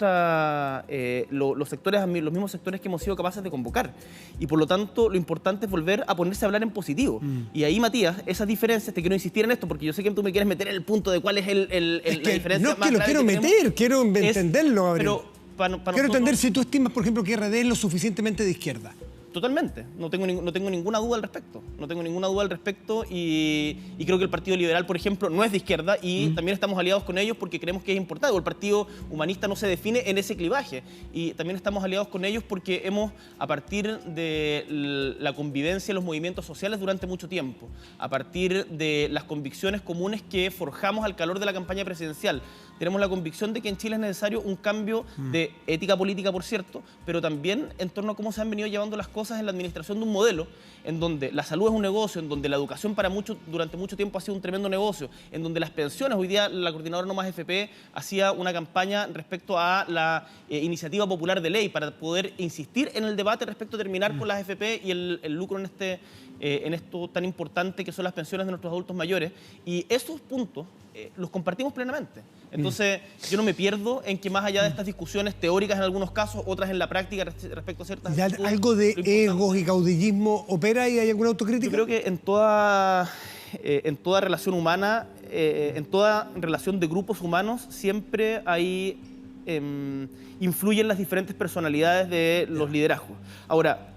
mismos sectores que hemos sido capaces de convocar. Y por lo tanto, lo importante es volver a ponerse a hablar en positivo. Y ahí, Matías, esas diferencias, te quiero insistir en esto, porque yo sé que tú me quieres meter en el punto de cuál es la diferencia no, más que lo grave quiero que meter, quiero entenderlo, Gabriel. Pero quiero entender si tú estimas, por ejemplo, que RD es lo suficientemente de izquierda. Totalmente, no tengo ninguna duda al respecto. No tengo ninguna duda al respecto y creo que el Partido Liberal, por ejemplo, no es de izquierda y también estamos aliados con ellos porque creemos que es importante. El Partido Humanista no se define en ese clivaje y también estamos aliados con ellos porque hemos, a partir de la convivencia en los movimientos sociales durante mucho tiempo, a partir de las convicciones comunes que forjamos al calor de la campaña presidencial, tenemos la convicción de que en Chile es necesario un cambio de ética política, por cierto, pero también en torno a cómo se han venido llevando las cosas en la administración de un modelo en donde la salud es un negocio, en donde la educación durante mucho tiempo ha sido un tremendo negocio, en donde las pensiones, hoy día la coordinadora No Más FP hacía una campaña respecto a la iniciativa popular de ley para poder insistir en el debate respecto a terminar con las FP y el lucro en esto tan importante que son las pensiones de nuestros adultos mayores. Y esos puntos los compartimos plenamente. Entonces, yo no me pierdo en que más allá de estas discusiones teóricas en algunos casos, otras en la práctica respecto a ciertas... ¿Algo de egos y caudillismo opera y hay alguna autocrítica? Yo creo que en toda relación humana, en toda relación de grupos humanos, siempre hay... influyen las diferentes personalidades de los liderazgos. Ahora,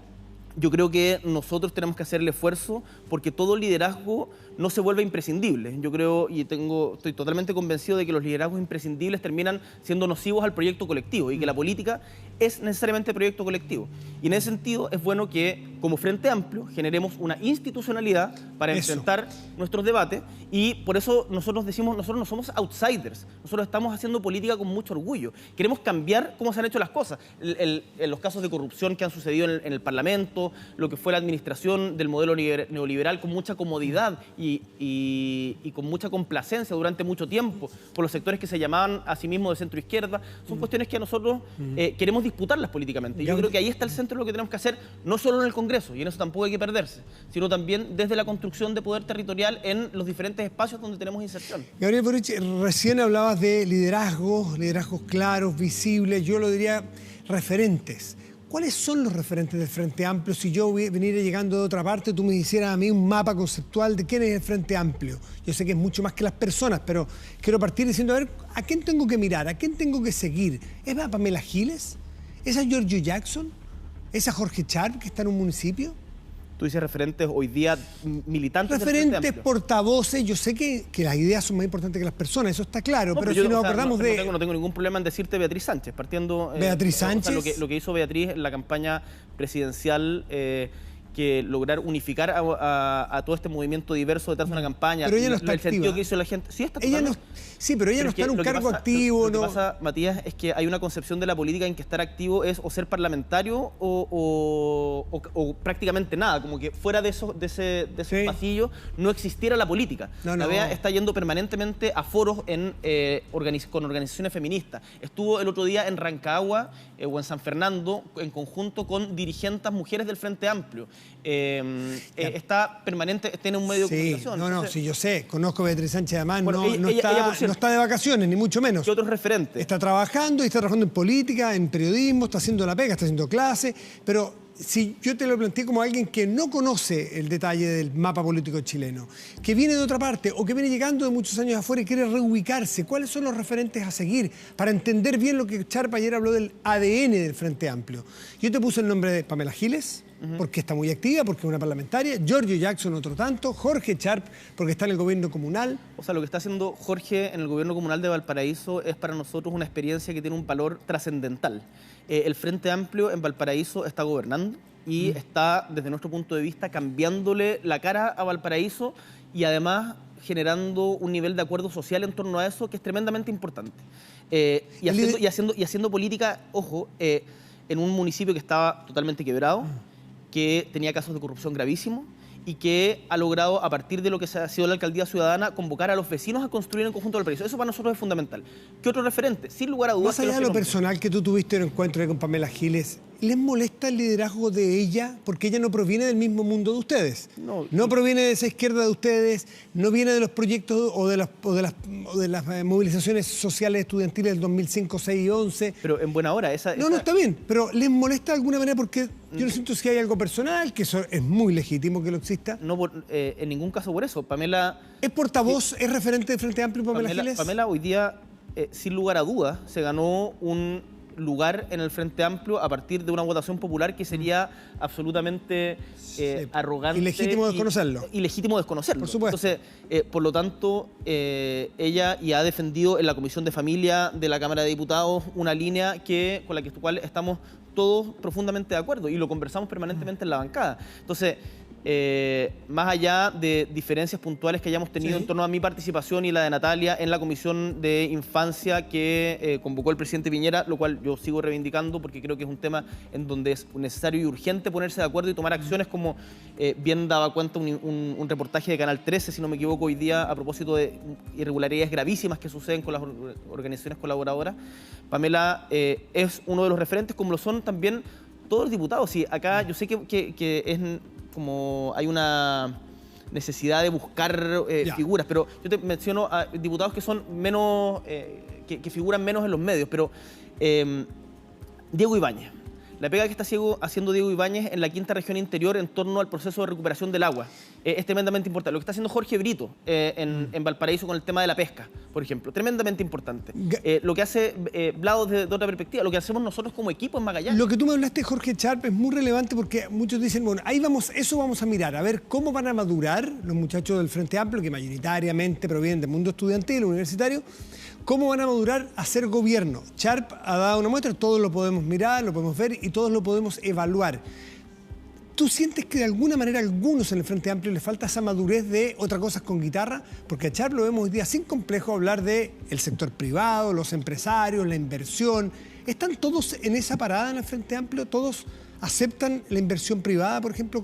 yo creo que nosotros tenemos que hacer el esfuerzo porque todo liderazgo no se vuelve imprescindible. Yo creo y estoy totalmente convencido de que los liderazgos imprescindibles terminan siendo nocivos al proyecto colectivo y que la política es necesariamente proyecto colectivo. Y en ese sentido es bueno que como Frente Amplio generemos una institucionalidad para enfrentar nuestros debates y por eso nosotros decimos, nosotros no somos outsiders, nosotros estamos haciendo política con mucho orgullo. Queremos cambiar cómo se han hecho las cosas. Los casos de corrupción que han sucedido en el Parlamento, lo que fue la administración del modelo neoliberal con mucha comodidad y con mucha complacencia durante mucho tiempo por los sectores que se llamaban a sí mismos de centro izquierda, son cuestiones que nosotros queremos disputarlas políticamente. Y yo creo que ahí está el centro de lo que tenemos que hacer, no solo en el Congreso, y en eso tampoco hay que perderse, sino también desde la construcción de poder territorial en los diferentes espacios donde tenemos inserción. Gabriel Boric, recién hablabas de liderazgos claros, visibles, yo lo diría referentes. ¿Cuáles son los referentes del Frente Amplio? Si yo viniera llegando de otra parte, tú me hicieras a mí un mapa conceptual de quién es el Frente Amplio. Yo sé que es mucho más que las personas, pero quiero partir diciendo, a ver, ¿a quién tengo que mirar? ¿A quién tengo que seguir? ¿Es a Pamela Giles? ¿Es a Giorgio Jackson? ¿Es a Jorge Sharp, que está en un municipio? Tú dices referentes hoy día militantes referentes, del Frente Amplio. Portavoces, yo sé que las ideas son más importantes que las personas, eso está claro, no, pero si nos acordamos de... No tengo ningún problema en decirte Beatriz Sánchez, partiendo... Beatriz Sánchez. O sea, lo que hizo Beatriz en la campaña presidencial, que lograr unificar a todo este movimiento diverso detrás de una campaña. Pero ella no está el activa. sentido que hizo la gente... Sí, está ella no, sí, pero ella no está en un cargo activo. Lo que pasa, Matías, es que hay una concepción de la política en que estar activo es o ser parlamentario o prácticamente nada, como que fuera de esos pasillos no existiera la política. La BEA está yendo permanentemente a foros con organizaciones feministas. Estuvo el otro día en Rancagua o en San Fernando en conjunto con dirigentes mujeres del Frente Amplio. Está permanente, tiene un medio de comunicación. Entonces, sí, yo sé, conozco a Beatriz Sánchez, además no está de vacaciones, ni mucho menos. ¿Qué otros referentes? Está trabajando en política, en periodismo, está haciendo la pega, está haciendo clase, pero si yo te lo planteé como alguien que no conoce el detalle del mapa político chileno, que viene de otra parte o que viene llegando de muchos años afuera y quiere reubicarse, ¿cuáles son los referentes a seguir para entender bien lo que Sharp ayer habló del ADN del Frente Amplio? Yo te puse el nombre de Pamela Giles, porque está muy activa, porque es una parlamentaria, Giorgio Jackson otro tanto, Jorge Sharp, porque está en el gobierno comunal. O sea, lo que está haciendo Jorge en el gobierno comunal de Valparaíso es para nosotros una experiencia que tiene un valor trascendental. El Frente Amplio en Valparaíso está gobernando y está, desde nuestro punto de vista, cambiándole la cara a Valparaíso y además generando un nivel de acuerdo social en torno a eso que es tremendamente importante. Y haciendo política, ojo, en un municipio que estaba totalmente quebrado, que tenía casos de corrupción gravísimos y que ha logrado, a partir de lo que ha sido la alcaldía ciudadana, convocar a los vecinos a construir en conjunto Valparaíso. Eso para nosotros es fundamental. ¿Qué otro referente? Sin lugar a dudas... Más allá de lo personal que tú tuviste en el encuentro con Pamela Giles, ¿les molesta el liderazgo de ella? Porque ella no proviene del mismo mundo de ustedes. No proviene de esa izquierda de ustedes, no viene de los proyectos o de las movilizaciones sociales estudiantiles del 2005, 6 y 11. Pero en buena hora, No, está bien, pero ¿les molesta de alguna manera? Porque yo no siento si hay algo personal, que eso es muy legítimo que lo exista. No, en ningún caso por eso. Pamela... ¿Es portavoz, es referente de Frente Amplio, Pamela Giles? Pamela hoy día, sin lugar a dudas, se ganó un lugar en el Frente Amplio a partir de una votación popular que sería absolutamente arrogante. Ilegítimo desconocerlo. Ilegítimo desconocerlo. Por supuesto. Entonces, por lo tanto, ella ya ha defendido en la Comisión de Familia de la Cámara de Diputados una línea con la cual estamos todos profundamente de acuerdo y lo conversamos permanentemente en la bancada. Entonces, más allá de diferencias puntuales que hayamos tenido en torno a mi participación y la de Natalia en la Comisión de Infancia que convocó el presidente Piñera, lo cual yo sigo reivindicando porque creo que es un tema en donde es necesario y urgente ponerse de acuerdo y tomar acciones, como bien daba cuenta un reportaje de Canal 13, si no me equivoco, hoy día a propósito de irregularidades gravísimas que suceden con las organizaciones colaboradoras. Pamela es uno de los referentes, como lo son también todos los diputados. Y acá yo sé que es como hay una necesidad de buscar figuras, pero yo te menciono a diputados que son menos, que figuran menos en los medios, pero Diego Ibáñez. La pega que está haciendo Diego Ibáñez en la quinta región interior en torno al proceso de recuperación del agua es tremendamente importante. Lo que está haciendo Jorge Brito en Valparaíso con el tema de la pesca, por ejemplo, tremendamente importante. Lo que hace Vlado de otra perspectiva, lo que hacemos nosotros como equipo en Magallanes. Lo que tú me hablaste, Jorge Sharp, es muy relevante porque muchos dicen, bueno, ahí vamos, eso vamos a mirar, a ver cómo van a madurar los muchachos del Frente Amplio, que mayoritariamente provienen del mundo estudiantil, universitario. ¿Cómo van a madurar a ser gobierno? Sharp ha dado una muestra, todos lo podemos mirar, lo podemos ver y todos lo podemos evaluar. ¿Tú sientes que de alguna manera a algunos en el Frente Amplio les falta esa madurez de otra cosa con guitarra? Porque a Sharp lo vemos hoy día sin complejo hablar del sector privado, los empresarios, la inversión. ¿Están todos en esa parada en el Frente Amplio? ¿Todos aceptan la inversión privada, por ejemplo,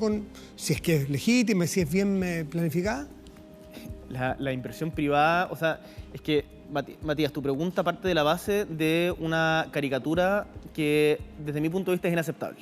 si es que es legítima, si es bien planificada? La inversión privada, o sea, es que, Matías, tu pregunta parte de la base de una caricatura que desde mi punto de vista es inaceptable,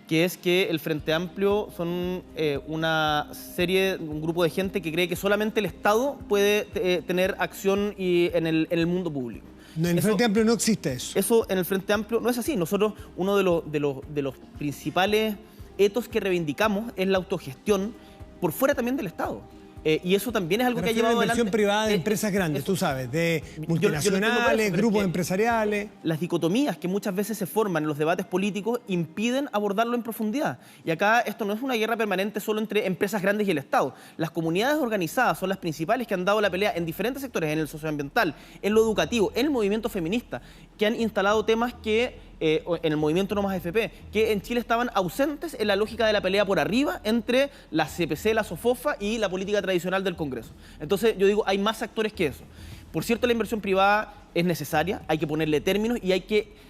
que es que el Frente Amplio son un grupo de gente que cree que solamente el Estado puede tener acción en el mundo público. No, en el Frente Amplio no existe eso. Eso en el Frente Amplio no es así. Nosotros, uno de los principales etos que reivindicamos es la autogestión por fuera también del Estado. Y eso también es algo que ha llevado adelante. Inversión privada de empresas grandes, tú sabes, de multinacionales, grupos empresariales. Las dicotomías que muchas veces se forman en los debates políticos impiden abordarlo en profundidad. Y acá esto no es una guerra permanente solo entre empresas grandes y el Estado. Las comunidades organizadas son las principales que han dado la pelea en diferentes sectores, en el socioambiental, en lo educativo, en el movimiento feminista, que han instalado temas que en el movimiento No Más AFP, que en Chile estaban ausentes en la lógica de la pelea por arriba entre la CPC, la SOFOFA y la política tradicional del Congreso. Entonces yo digo, hay más actores que eso. Por cierto, la inversión privada es necesaria, hay que ponerle términos y hay que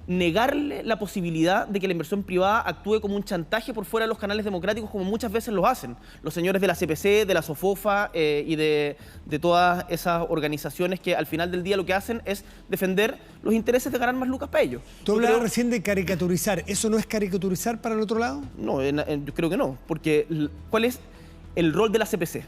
negarle la posibilidad de que la inversión privada actúe como un chantaje por fuera de los canales democráticos, como muchas veces lo hacen los señores de la CPC, de la SOFOFA y de todas esas organizaciones que al final del día lo que hacen es defender los intereses de ganar más lucas para ellos. Tú hablabas recién de caricaturizar. ¿Eso no es caricaturizar para el otro lado? No, yo creo que no, porque ¿cuál es el rol de la CPC?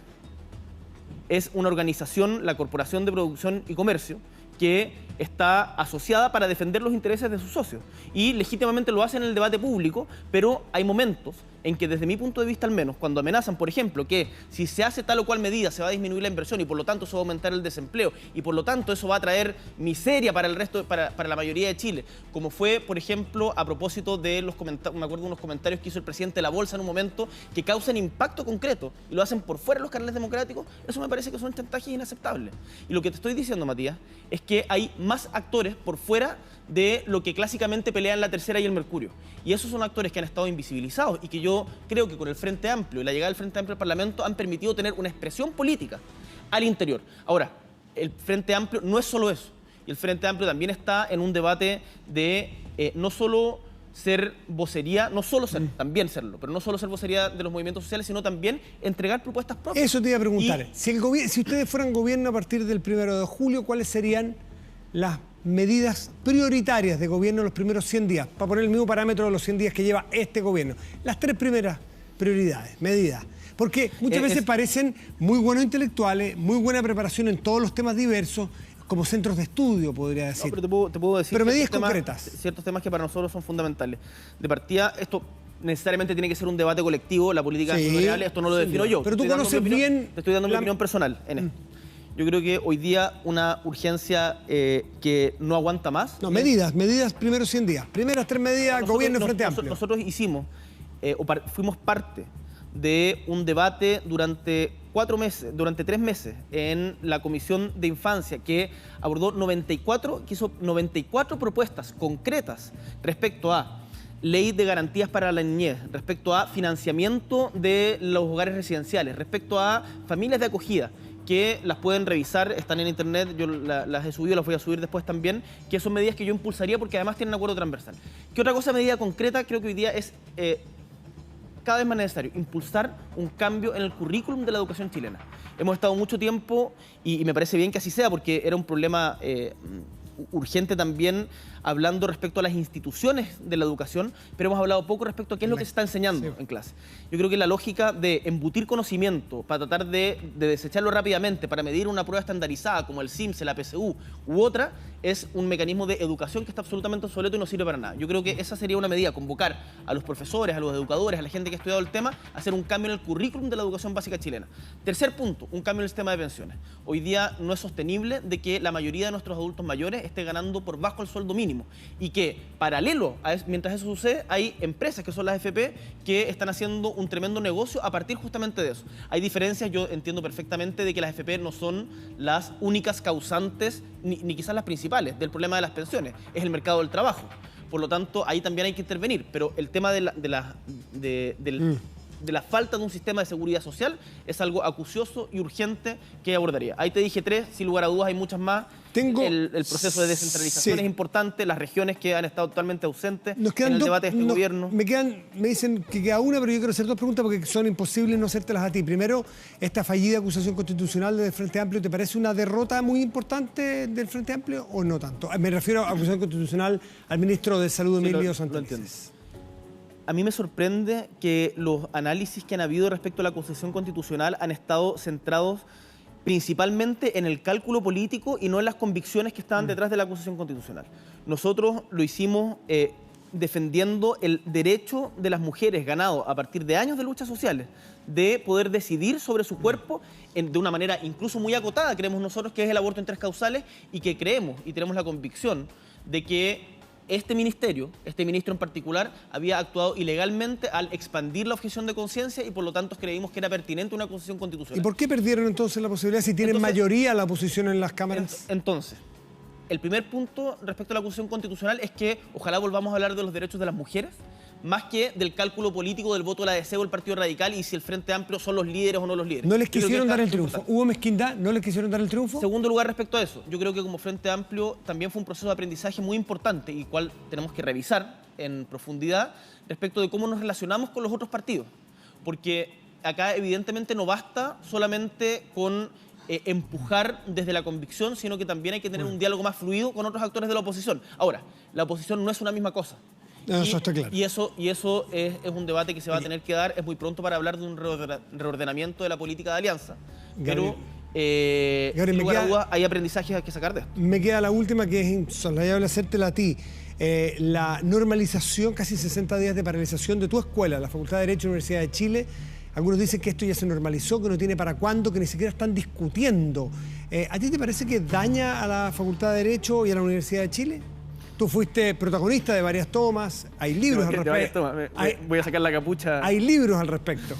Es una organización, la Corporación de Producción y Comercio, que está asociada para defender los intereses de sus socios. Y legítimamente lo hace en el debate público, pero hay momentos en que desde mi punto de vista al menos, cuando amenazan, por ejemplo, que si se hace tal o cual medida se va a disminuir la inversión y por lo tanto eso va a aumentar el desempleo y por lo tanto eso va a traer miseria para el resto, para la mayoría de Chile, como fue, por ejemplo, a propósito de me acuerdo de unos comentarios que hizo el presidente de la Bolsa en un momento que causan impacto concreto y lo hacen por fuera de los canales democráticos, eso me parece que son chantajes inaceptables. Y lo que te estoy diciendo, Matías, es que hay más actores por fuera de lo que clásicamente pelean la Tercera y el Mercurio. Y esos son actores que han estado invisibilizados y que yo creo que con el Frente Amplio y la llegada del Frente Amplio al Parlamento han permitido tener una expresión política al interior. Ahora, el Frente Amplio no es solo eso. Y el Frente Amplio también está en un debate de no solo ser vocería, no solo ser, también serlo, pero no solo ser vocería de los movimientos sociales, sino también entregar propuestas propias. Eso te iba a preguntar. Si ustedes fueran gobierno a partir del 1 de julio, ¿cuáles serían las medidas prioritarias de gobierno en los primeros 100 días? Para poner el mismo parámetro de los 100 días que lleva este gobierno. Las 3 primeras prioridades, medidas. Porque muchas veces parecen muy buenos intelectuales, muy buena preparación en todos los temas diversos, como centros de estudio, podría decir. No, pero te puedo decir pero medidas concretas. Ciertos temas que para nosotros son fundamentales. De partida, esto necesariamente tiene que ser un debate colectivo, la política nacional, esto no lo defino yo. Pero tú conoces bien... Te estoy dando mi opinión personal en esto. Yo creo que hoy día una urgencia que no aguanta más... No, medidas primeros 100 días. Primeras 3 medidas, gobierno Frente Amplio. Nosotros hicimos, fuimos parte de un debate durante 3 meses en la Comisión de Infancia que abordó 94 propuestas concretas respecto a ley de garantías para la niñez, respecto a financiamiento de los hogares residenciales, respecto a familias de acogida, que las pueden revisar, están en internet, yo las he subido, las voy a subir después también, que son medidas que yo impulsaría porque además tienen acuerdo transversal. ¿Qué otra cosa, medida concreta? Creo que hoy día es cada vez más necesario impulsar un cambio en el currículum de la educación chilena. Hemos estado mucho tiempo, y me parece bien que así sea, porque era un problema urgente también, hablando respecto a las instituciones de la educación, pero hemos hablado poco respecto a qué es lo que se está enseñando en clase. Yo creo que la lógica de embutir conocimiento para tratar de desecharlo rápidamente, para medir una prueba estandarizada como el CIMSE, la PSU u otra, es un mecanismo de educación que está absolutamente obsoleto y no sirve para nada. Yo creo que esa sería una medida, convocar a los profesores, a los educadores, a la gente que ha estudiado el tema, a hacer un cambio en el currículum de la educación básica chilena. Tercer punto, un cambio en el sistema de pensiones. Hoy día no es sostenible de que la mayoría de nuestros adultos mayores esté ganando por bajo el sueldo mínimo y que paralelo a eso, mientras eso sucede, hay empresas que son las FP que están haciendo un tremendo negocio a partir justamente de eso. Hay diferencias, yo entiendo perfectamente de que las FP no son las únicas causantes ni quizás las principales del problema de las pensiones, es el mercado del trabajo. Por lo tanto, ahí también hay que intervenir, pero el tema de la falta de un sistema de seguridad social es algo acucioso y urgente que abordaría. Ahí te dije 3, sin lugar a dudas hay muchas más. El proceso de descentralización es importante, las regiones que han estado totalmente ausentes en el debate de este gobierno. Me dicen que queda una, pero yo quiero hacer 2 preguntas porque son imposibles no hacértelas a ti. Primero, esta fallida acusación constitucional del Frente Amplio, ¿te parece una derrota muy importante del Frente Amplio o no tanto? Me refiero a acusación constitucional al ministro de Salud, Emilio Santelices. A mí me sorprende que los análisis que han habido respecto a la acusación constitucional han estado centrados principalmente en el cálculo político y no en las convicciones que estaban detrás de la acusación constitucional. Nosotros lo hicimos defendiendo el derecho de las mujeres ganado a partir de años de luchas sociales de poder decidir sobre su cuerpo de una manera incluso muy acotada, creemos nosotros, que es el aborto en 3 causales, y que creemos y tenemos la convicción de que este ministro en particular, había actuado ilegalmente al expandir la objeción de conciencia y por lo tanto creímos que era pertinente una acusación constitucional. ¿Y por qué perdieron entonces la posibilidad si tienen mayoría la oposición en las cámaras? Entonces, el primer punto respecto a la acusación constitucional es que ojalá volvamos a hablar de los derechos de las mujeres, más que del cálculo político del voto de la DC o el Partido Radical y si el Frente Amplio son los líderes o no los líderes. ¿No les quisieron dar el triunfo? ¿Hubo mezquindad? ¿No les quisieron dar el triunfo? Segundo lugar, respecto a eso, yo creo que como Frente Amplio también fue un proceso de aprendizaje muy importante y cual tenemos que revisar en profundidad respecto de cómo nos relacionamos con los otros partidos. Porque acá evidentemente no basta solamente con empujar desde la convicción, sino que también hay que tener un diálogo más fluido con otros actores de la oposición. Ahora, la oposición no es una misma cosa. Eso está claro. Y eso es un debate que se va a tener que dar. Es muy pronto para hablar de un reordenamiento de la política de alianza. Pero, sin lugar a dudas, hay aprendizajes que sacar de esto. Me queda la última, que es insoslayable hacértela a ti. La normalización, casi 60 días de paralización de tu escuela, la Facultad de Derecho de la Universidad de Chile. Algunos dicen que esto ya se normalizó, que no tiene para cuándo, que ni siquiera están discutiendo. ¿A ti te parece que daña a la Facultad de Derecho y a la Universidad de Chile? Tú fuiste protagonista de varias tomas, hay libros al respecto. Voy a sacar la capucha. Hay libros al respecto.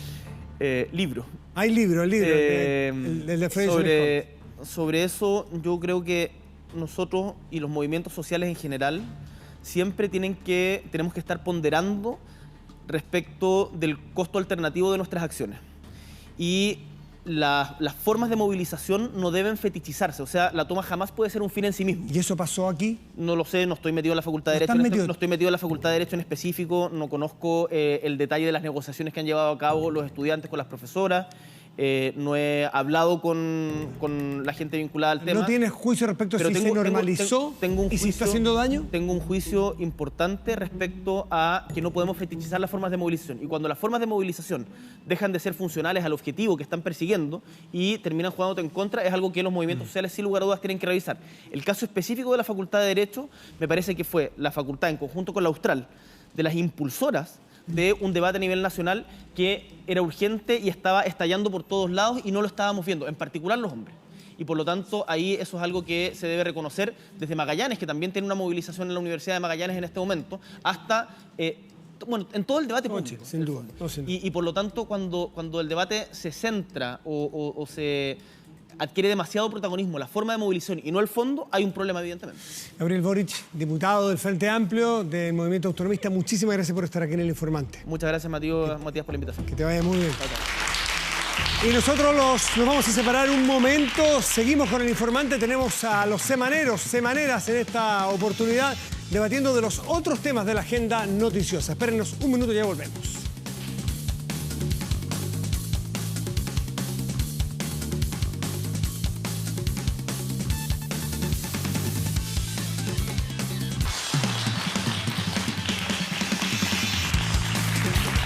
Libros. Hay libros, el de Freddy sobre eso, yo creo que nosotros y los movimientos sociales en general siempre tenemos que estar ponderando respecto del costo alternativo de nuestras acciones. Y las formas de movilización no deben fetichizarse. O sea, la toma jamás puede ser un fin en sí mismo. ¿Y eso pasó aquí? No lo sé, no estoy metido en la Facultad de Derecho. No estoy metido en la Facultad de Derecho en específico, no conozco el detalle de las negociaciones que han llevado a cabo los estudiantes con las profesoras. No he hablado con la gente vinculada al tema. ¿No tienes juicio respecto a si se normalizó y si está haciendo daño? Tengo un juicio importante respecto a que no podemos fetichizar las formas de movilización. Y cuando las formas de movilización dejan de ser funcionales al objetivo que están persiguiendo y terminan jugándote en contra, es algo que los movimientos sociales sin lugar a dudas tienen que revisar. El caso específico de la Facultad de Derecho me parece que fue la facultad en conjunto con la Austral de las impulsoras de un debate a nivel nacional que era urgente y estaba estallando por todos lados y no lo estábamos viendo, en particular los hombres. Y por lo tanto, ahí eso es algo que se debe reconocer desde Magallanes, que también tiene una movilización en la Universidad de Magallanes en este momento, hasta, bueno, en todo el debate público. Sin duda. No, sin duda. Y por lo tanto, cuando el debate se centra o se adquiere demasiado protagonismo la forma de movilización y no el fondo, hay un problema evidentemente. Gabriel Boric, diputado del Frente Amplio, del Movimiento Autonomista, muchísimas gracias por estar aquí en El Informante. Muchas gracias, Matías, por la invitación. Que te vaya muy bien. Y nosotros nos vamos a separar un momento, seguimos con El Informante, tenemos a los semaneras en esta oportunidad, debatiendo de los otros temas de la agenda noticiosa. Espérennos un minuto y ya volvemos.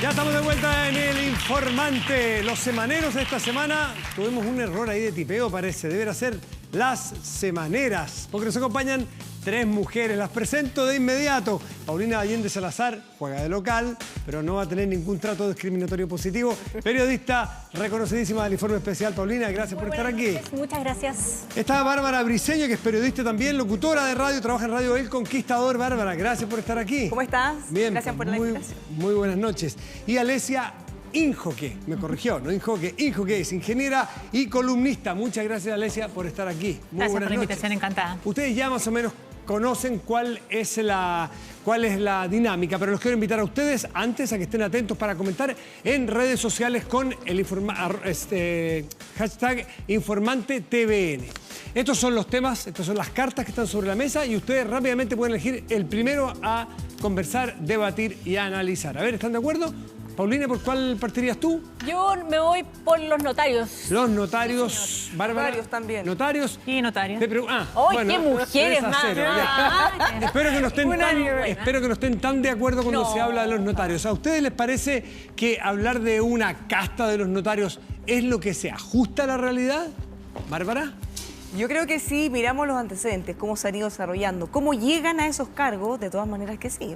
Ya estamos de vuelta en El Informante. Los semaneros de esta semana, tuvimos un error ahí de tipeo, parece. Deberá ser las semaneras, porque nos acompañan 3 mujeres. Las presento de inmediato. Paulina Allende Salazar, juega de local, pero no va a tener ningún trato discriminatorio positivo. Periodista reconocidísima del Informe Especial. Paulina, gracias por estar aquí. Muchas gracias. Está Bárbara Briceño, que es periodista también, locutora de radio, trabaja en Radio El Conquistador. Bárbara, gracias por estar aquí. ¿Cómo estás? Bien. Gracias por la invitación. Muy buenas noches. Y Alesia Injoque, me corrigió, no Injoque, Injoque es ingeniera y columnista. Muchas gracias, Alesia, por estar aquí. Muy gracias buenas por la invitación, noches. encantada. Ustedes ya más o menos conocen cuál es la dinámica, pero los quiero invitar a ustedes antes a que estén atentos para comentar en redes sociales con el hashtag InformanteTVN. Estos son los temas, estas son las cartas que están sobre la mesa y ustedes rápidamente pueden elegir el primero a conversar, debatir y a analizar. A ver, ¿están de acuerdo? Paulina, ¿por cuál partirías tú? Yo me voy por los notarios. Los notarios, sí, Bárbara. Notarios también. ¿Notarios? Sí, notarios. ¡Qué mujeres más! Espero que no estén tan de acuerdo cuando se habla de los notarios. ¿A ustedes les parece que hablar de una casta de los notarios es lo que se ajusta a la realidad? ¿Bárbara? Yo creo que sí, miramos los antecedentes, cómo se han ido desarrollando, cómo llegan a esos cargos, de todas maneras que sí.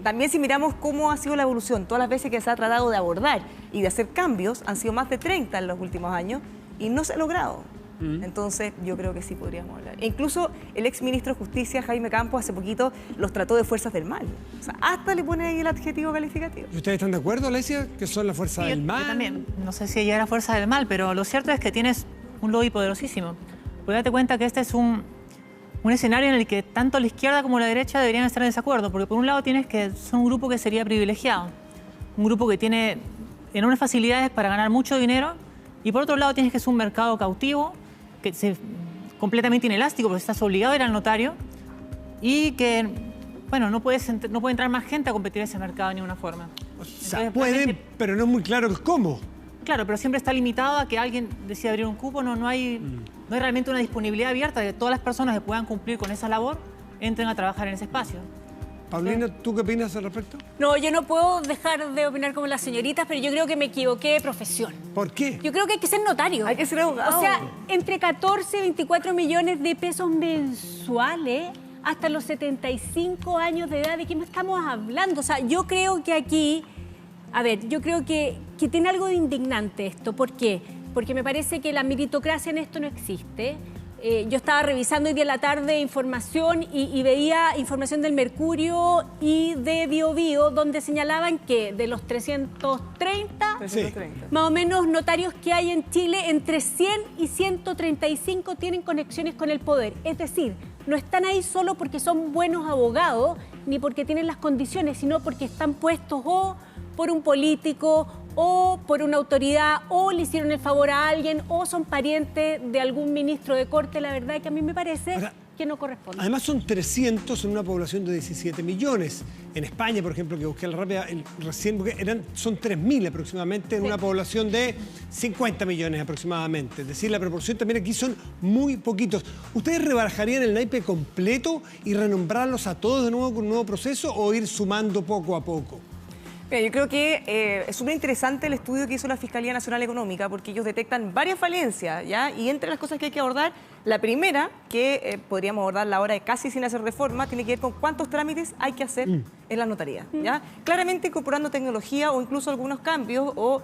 También si miramos cómo ha sido la evolución, todas las veces que se ha tratado de abordar y de hacer cambios, han sido más de 30 en los últimos años y no se ha logrado. Entonces yo creo que sí podríamos hablar. E incluso el exministro de Justicia, Jaime Campos, hace poquito los trató de fuerzas del mal. O sea, hasta le pone ahí el adjetivo calificativo. ¿Y ustedes están de acuerdo, Alesia, que son la fuerza del mal? Yo también. No sé si ella era fuerza del mal, pero lo cierto es que tienes un lobby poderosísimo. Porque date cuenta que este es un escenario en el que tanto la izquierda como la derecha deberían estar en desacuerdo, porque por un lado tienes que son un grupo que sería privilegiado, un grupo que tiene enormes facilidades para ganar mucho dinero, y por otro lado tienes que es un mercado cautivo, que es completamente inelástico, porque estás obligado a ir al notario, y que, bueno, no puede entrar más gente a competir en ese mercado de ninguna forma. O sea, pueden, pero no es muy claro cómo. Claro, pero siempre está limitado a que alguien decida abrir un cupo, no hay realmente una disponibilidad abierta de que todas las personas que puedan cumplir con esa labor entren a trabajar en ese espacio. Paulina, ¿tú qué opinas al respecto? No, yo no puedo dejar de opinar como las señoritas, pero yo creo que me equivoqué de profesión. ¿Por qué? Yo creo que hay que ser notario. Hay que ser abogado. O sea, entre 14 y 24 millones de pesos mensuales hasta los 75 años de edad. ¿De qué me estamos hablando? O sea, yo creo que aquí... A ver, yo creo que tiene algo de indignante esto. ¿Por qué? Porque me parece que la meritocracia en esto no existe. Yo estaba revisando hoy día en la tarde información y veía información del Mercurio y de Biobío, donde señalaban que de los 330, más o menos notarios que hay en Chile, entre 100 y 135 tienen conexiones con el poder. Es decir, no están ahí solo porque son buenos abogados, ni porque tienen las condiciones, sino porque están puestos o por un político o por una autoridad, o le hicieron el favor a alguien, o son parientes de algún ministro de corte. La verdad que a mí me parece que no corresponde. Además son 300 en una población de 17 millones. En España, por ejemplo, que busqué la rápida, recién son 3.000 aproximadamente en una población de 50 millones aproximadamente. Es decir, la proporción también aquí son muy poquitos. ¿Ustedes rebajarían el naipe completo y renombrarlos a todos de nuevo con un nuevo proceso o ir sumando poco a poco? Mira, yo creo que es súper interesante el estudio que hizo la Fiscalía Nacional Económica, porque ellos detectan varias falencias, ¿ya? Y entre las cosas que hay que abordar, la primera, que podríamos abordarla ahora casi sin hacer reforma, tiene que ver con cuántos trámites hay que hacer en las notarías, ¿ya? Claramente incorporando tecnología o incluso algunos cambios, o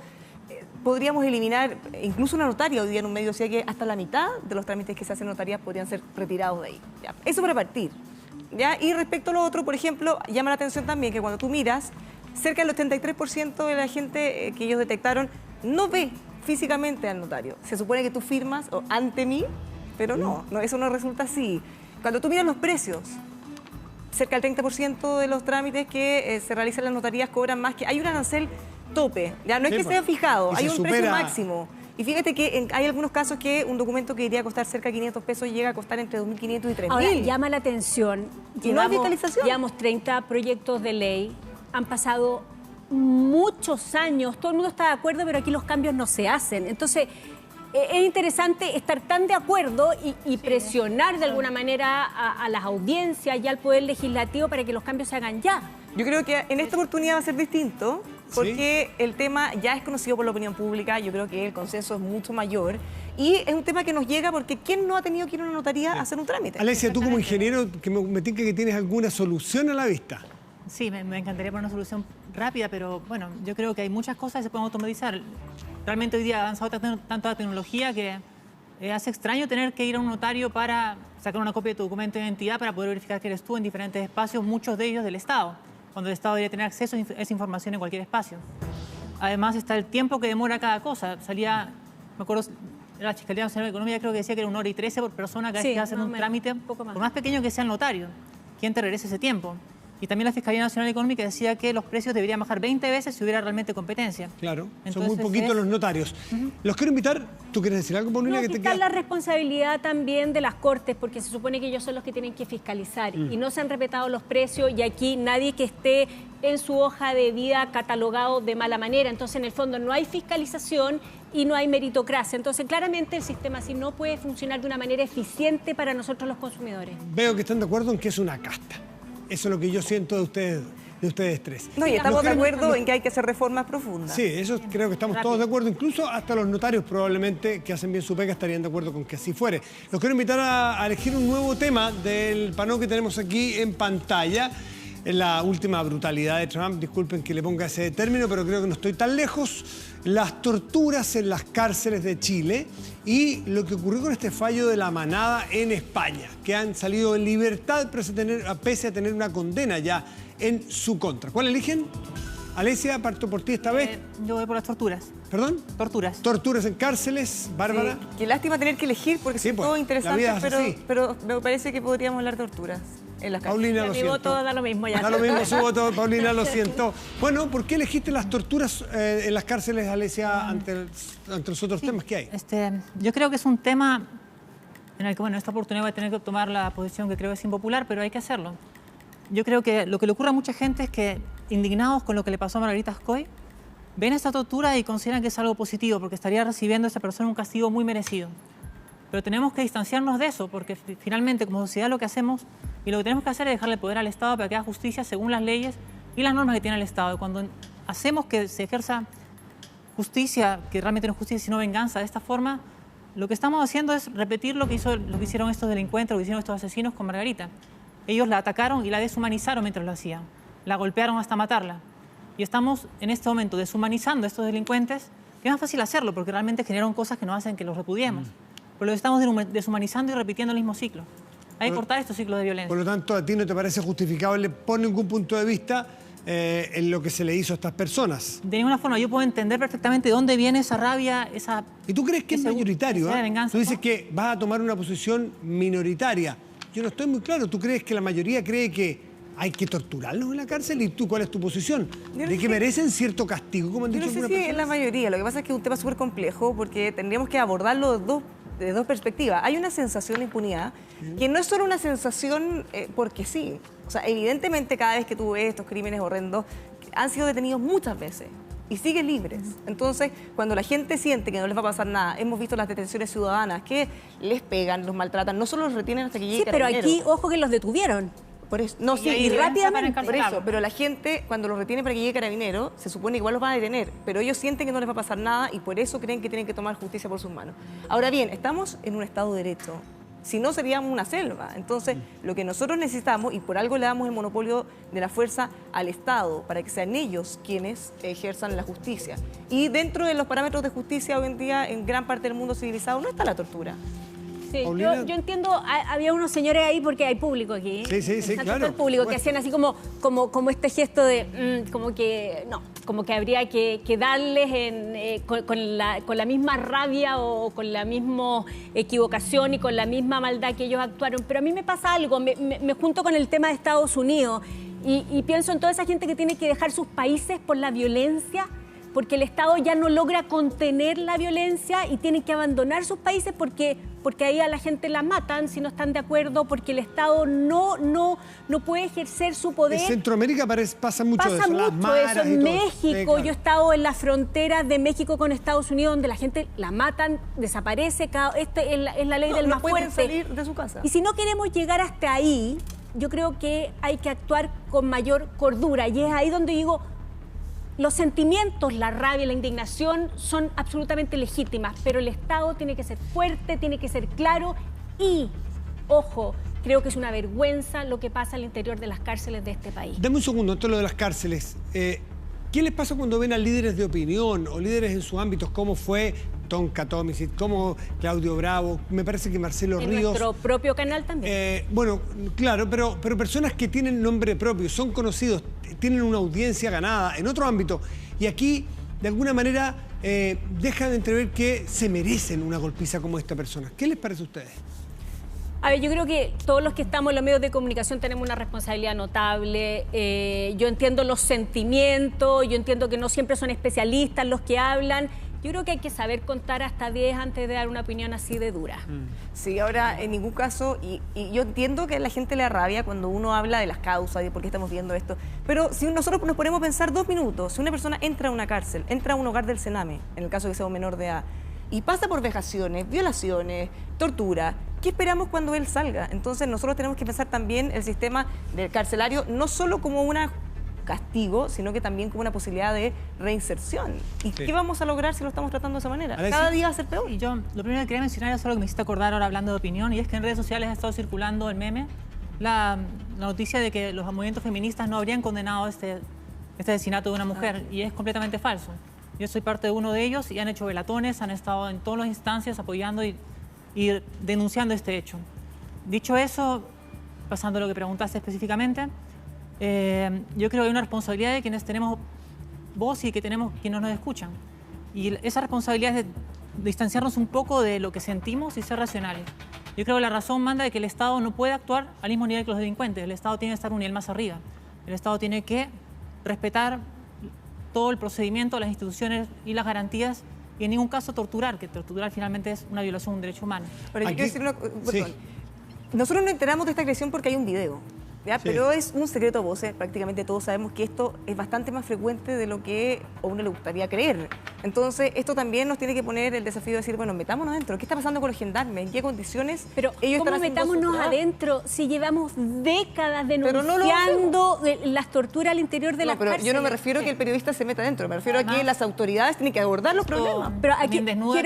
podríamos eliminar incluso una notaria. Hoy día en un medio decía que hasta la mitad de los trámites que se hacen en notarías podrían ser retirados de ahí, ¿ya? Eso para partir, ¿ya? Y respecto a lo otro, por ejemplo, llama la atención también que cuando tú miras, cerca del 83% de la gente que ellos detectaron no ve físicamente al notario. Se supone que tú firmas ante mí, pero no, eso no resulta así. Cuando tú miras los precios, cerca del 30% de los trámites que se realizan en las notarías cobran más que... Hay un arancel tope, ya no es que sea fijado, hay un precio máximo. Y fíjate que hay algunos casos que un documento que iría a costar cerca de 500 pesos llega a costar entre 2.500 y 3.000. Ahora, llama la atención. Y no hay fiscalización. Llevamos 30 proyectos de ley. Han pasado muchos años, todo el mundo está de acuerdo, pero aquí los cambios no se hacen. Entonces, es interesante estar tan de acuerdo y presionar de alguna manera a las audiencias y al Poder Legislativo para que los cambios se hagan ya. Yo creo que en esta oportunidad va a ser distinto, porque el tema ya es conocido por la opinión pública. Yo creo que el consenso es mucho mayor. Y es un tema que nos llega porque ¿quién no ha tenido que ir a una notaría a hacer un trámite? Alesia, tú como ingeniero, que me tinca que tienes alguna solución a la vista. Sí, me encantaría poner una solución rápida, pero bueno, yo creo que hay muchas cosas que se pueden automatizar. Realmente hoy día ha avanzado tanto la tecnología que hace extraño tener que ir a un notario para sacar una copia de tu documento de identidad para poder verificar que eres tú en diferentes espacios, muchos de ellos del Estado, cuando el Estado debería tener acceso a esa información en cualquier espacio. Además está el tiempo que demora cada cosa. Me acuerdo, la Fiscalía Nacional de Economía creo que decía que era 1 hora y 13 por persona cada vez que hacen un trámite, por más pequeño que sea el notario. ¿Quién te regresa ese tiempo? Y también la Fiscalía Nacional Económica decía que los precios deberían bajar 20 veces si hubiera realmente competencia. Claro, entonces, son muy poquitos los notarios. Los quiero invitar. ¿Tú quieres decir algo, Paulina? No, que está la responsabilidad también de las Cortes, porque se supone que ellos son los que tienen que fiscalizar. Y no se han respetado los precios y aquí nadie que esté en su hoja de vida catalogado de mala manera. Entonces, en el fondo, no hay fiscalización y no hay meritocracia. Entonces, claramente el sistema así no puede funcionar de una manera eficiente para nosotros los consumidores. Veo que están de acuerdo en que es una casta. Eso es lo que yo siento de ustedes tres. No, y estamos de acuerdo en que hay que hacer reformas profundas. Sí, eso creo que estamos todos de acuerdo. Incluso hasta los notarios probablemente que hacen bien su pega estarían de acuerdo con que así fuere. Los quiero invitar a elegir un nuevo tema del panel que tenemos aquí en pantalla. Es la última brutalidad de Trump. Disculpen que le ponga ese término, pero creo que no estoy tan lejos. Las torturas en las cárceles de Chile y lo que ocurrió con este fallo de la manada en España, que han salido en libertad pese a tener una condena ya en su contra. ¿Cuál eligen? Alesia, parto por ti esta vez. Yo voy por las torturas. ¿Perdón? Torturas. Torturas en cárceles, Bárbara. Sí, qué lástima tener que elegir porque son todo interesantes, pero me parece que podríamos hablar de torturas en las cárceles. Paulina, lo siento. Mi voto da lo mismo ya. Da lo mismo su voto, Paulina, lo siento. Bueno, ¿por qué elegiste las torturas en las cárceles, Alesia, ante los otros temas que hay? Yo creo que es un tema en el que, bueno, esta oportunidad voy a tener que tomar la posición que creo es impopular, pero hay que hacerlo. Yo creo que lo que le ocurre a mucha gente es que, indignados con lo que le pasó a Margarita Ascoy, ven esta tortura y consideran que es algo positivo, porque estaría recibiendo a esa persona un castigo muy merecido. Pero tenemos que distanciarnos de eso, porque finalmente como sociedad lo que hacemos y lo que tenemos que hacer es dejarle el poder al Estado para que haga justicia según las leyes y las normas que tiene el Estado. Y cuando hacemos que se ejerza justicia, que realmente no es justicia sino venganza de esta forma, lo que estamos haciendo es repetir lo que hicieron estos delincuentes, lo que hicieron estos asesinos con Margarita. Ellos la atacaron y la deshumanizaron mientras lo hacían. La golpearon hasta matarla. Y estamos en este momento deshumanizando a estos delincuentes, que es más fácil hacerlo porque realmente generaron cosas que nos hacen que los repudiemos. Pero lo estamos deshumanizando y repitiendo el mismo ciclo. Hay que cortar estos ciclos de violencia. Por lo tanto, ¿a ti no te parece justificable por ningún punto de vista en lo que se le hizo a estas personas? De ninguna forma. Yo puedo entender perfectamente de dónde viene esa rabia, esa... ¿Y tú crees que es mayoritario? Venganza, tú dices que vas a tomar una posición minoritaria. Yo no estoy muy claro. ¿Tú crees que la mayoría cree que ¿Hay que torturarlos en la cárcel? ¿Y tú cuál es tu posición? Yo no ¿De que sé. merecen cierto castigo, como han Yo dicho no sé algunas si es personas? la mayoría. Lo que pasa es que es un tema súper complejo porque tendríamos que abordarlo de dos perspectivas. Hay una sensación de impunidad que no es solo una sensación porque sí. O sea, evidentemente cada vez que tú ves estos crímenes horrendos han sido detenidos muchas veces y siguen libres. Entonces, cuando la gente siente que no les va a pasar nada, hemos visto las detenciones ciudadanas que les pegan, los maltratan, no solo los retienen hasta que llegue Sí, pero Carabineros. aquí, ojo que los detuvieron. Por eso, no, sí, ahí y para rápidamente, por encarcelarlos. eso, pero la gente cuando los retiene para que llegue Carabinero, se supone que igual los van a detener, pero ellos sienten que no les va a pasar nada y por eso creen que tienen que tomar justicia por sus manos. Ahora bien, estamos en un Estado de Derecho, si no seríamos una selva. Entonces, lo que nosotros necesitamos, y por algo le damos el monopolio de la fuerza al Estado, para que sean ellos quienes ejerzan la justicia. Y dentro de los parámetros de justicia hoy en día, en gran parte del mundo civilizado, no está la tortura. Sí, Paulina. yo entiendo, había unos señores ahí porque hay público aquí. Sí, sí, en sí, Santo claro. El público Bueno. que hacían así como este gesto de, como que no, como que habría que darles con la misma rabia o con la misma equivocación y con la misma maldad que ellos actuaron. Pero a mí me pasa algo, me junto con el tema de Estados Unidos y pienso en toda esa gente que tiene que dejar sus países por la violencia, porque el Estado ya no logra contener la violencia y tienen que abandonar sus países porque ahí a la gente la matan si no están de acuerdo, porque el Estado no puede ejercer su poder. En Centroamérica pasa mucho de Pasa eso, las mucho eso. maras y En todo eso. México, Sí, claro. yo he estado en la frontera de México con Estados Unidos, donde la gente la matan, desaparece, es la ley del No más pueden fuerte. salir de su casa. Y si no queremos llegar hasta ahí, yo creo que hay que actuar con mayor cordura. Y es ahí donde digo, los sentimientos, la rabia, la indignación son absolutamente legítimas, pero el Estado tiene que ser fuerte, tiene que ser claro y, ojo, creo que es una vergüenza lo que pasa al interior de las cárceles de este país. Dame un segundo, esto es lo de las cárceles. ¿Qué les pasa cuando ven a líderes de opinión o líderes en sus ámbitos, como fue Tonka Tomicic, como Claudio Bravo, me parece que Marcelo En Ríos? nuestro propio canal también. Bueno, claro, pero personas que tienen nombre propio, son conocidos, tienen una audiencia ganada en otro ámbito y aquí, de alguna manera, dejan de entrever que se merecen una golpiza como esta persona. ¿Qué les parece a ustedes? A ver, yo creo que todos los que estamos en los medios de comunicación tenemos una responsabilidad notable. Yo entiendo los sentimientos, yo entiendo que no siempre son especialistas los que hablan. Yo creo que hay que saber contar hasta 10 antes de dar una opinión así de dura. Sí, ahora en ningún caso, y yo entiendo que a la gente le da rabia cuando uno habla de las causas y por qué estamos viendo esto, pero si nosotros nos ponemos a pensar 2 minutos, si una persona entra a una cárcel, entra a un hogar del Sename, en el caso de que sea un menor de edad, y pasa por vejaciones, violaciones, tortura, ¿qué esperamos cuando él salga? Entonces nosotros tenemos que pensar también el sistema del carcelario no solo como un castigo, sino que también como una posibilidad de reinserción. ¿Y qué vamos a lograr si lo estamos tratando de esa manera? Alexis. Cada día va a ser peor. Y yo, lo primero que quería mencionar es algo que me hiciste acordar ahora hablando de opinión, y es que en redes sociales ha estado circulando el meme, la noticia de que los movimientos feministas no habrían condenado este asesinato de una mujer, y es completamente falso. Yo soy parte de uno de ellos y han hecho velatones, han estado en todas las instancias apoyando y denunciando este hecho. Dicho eso, pasando a lo que preguntaste específicamente, yo creo que hay una responsabilidad de quienes tenemos voz y que tenemos quienes nos escuchan. Y esa responsabilidad es de distanciarnos un poco de lo que sentimos y ser racionales. Yo creo que la razón manda de que el Estado no puede actuar al mismo nivel que los delincuentes. El Estado tiene que estar un nivel más arriba. El Estado tiene que respetar todo el procedimiento, las instituciones y las garantías, y en ningún caso torturar, que torturar finalmente es una violación de un derecho humano. Pero yo Aquí- quiero decir una perdón. Sí. Nosotros nos enteramos de esta agresión porque hay un video, ¿ya? Sí. Pero es un secreto a voces, prácticamente todos sabemos que esto es bastante más frecuente de lo que a uno le gustaría creer. Entonces, esto también nos tiene que poner el desafío de decir, bueno, metámonos adentro, ¿qué está pasando con los gendarmes? ¿En qué condiciones Pero ellos ¿cómo están haciendo su metámonos trabajo? adentro si llevamos décadas Pero no lo denunciando las torturas al interior de No, las pero cárceles? yo no me refiero a que el periodista se meta adentro, me refiero a que Además, las autoridades tienen que abordar los problemas. Pero aquí También desnuda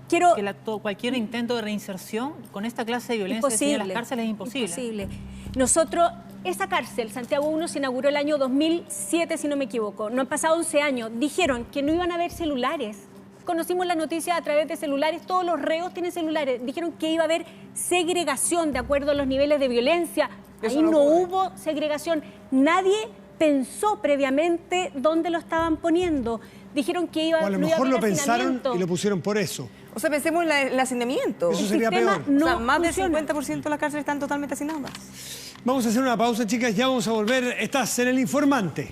quiero que cualquier intento de reinserción con esta clase de violencia que se tiene en las cárceles es imposible. Nosotros, esa cárcel, Santiago 1, se inauguró el año 2007, si no me equivoco. No han pasado 11 años. Dijeron que no iban a haber celulares. Conocimos la noticia a través de celulares. Todos los reos tienen celulares. Dijeron que iba a haber segregación de acuerdo a los niveles de violencia. Eso Ahí no no ocurre. hubo segregación. Nadie pensó previamente dónde lo estaban poniendo. Dijeron que iba O a lo no iba mejor haber lo pensaron hacinamiento. y lo pusieron por eso. O sea, pensemos en el hacinamiento. Eso El sería sistema peor. no o sea, más funciona. del 50% de las cárceles están totalmente hacinadas. Vamos a hacer una pausa, chicas, ya vamos a volver. Estás en El Informante.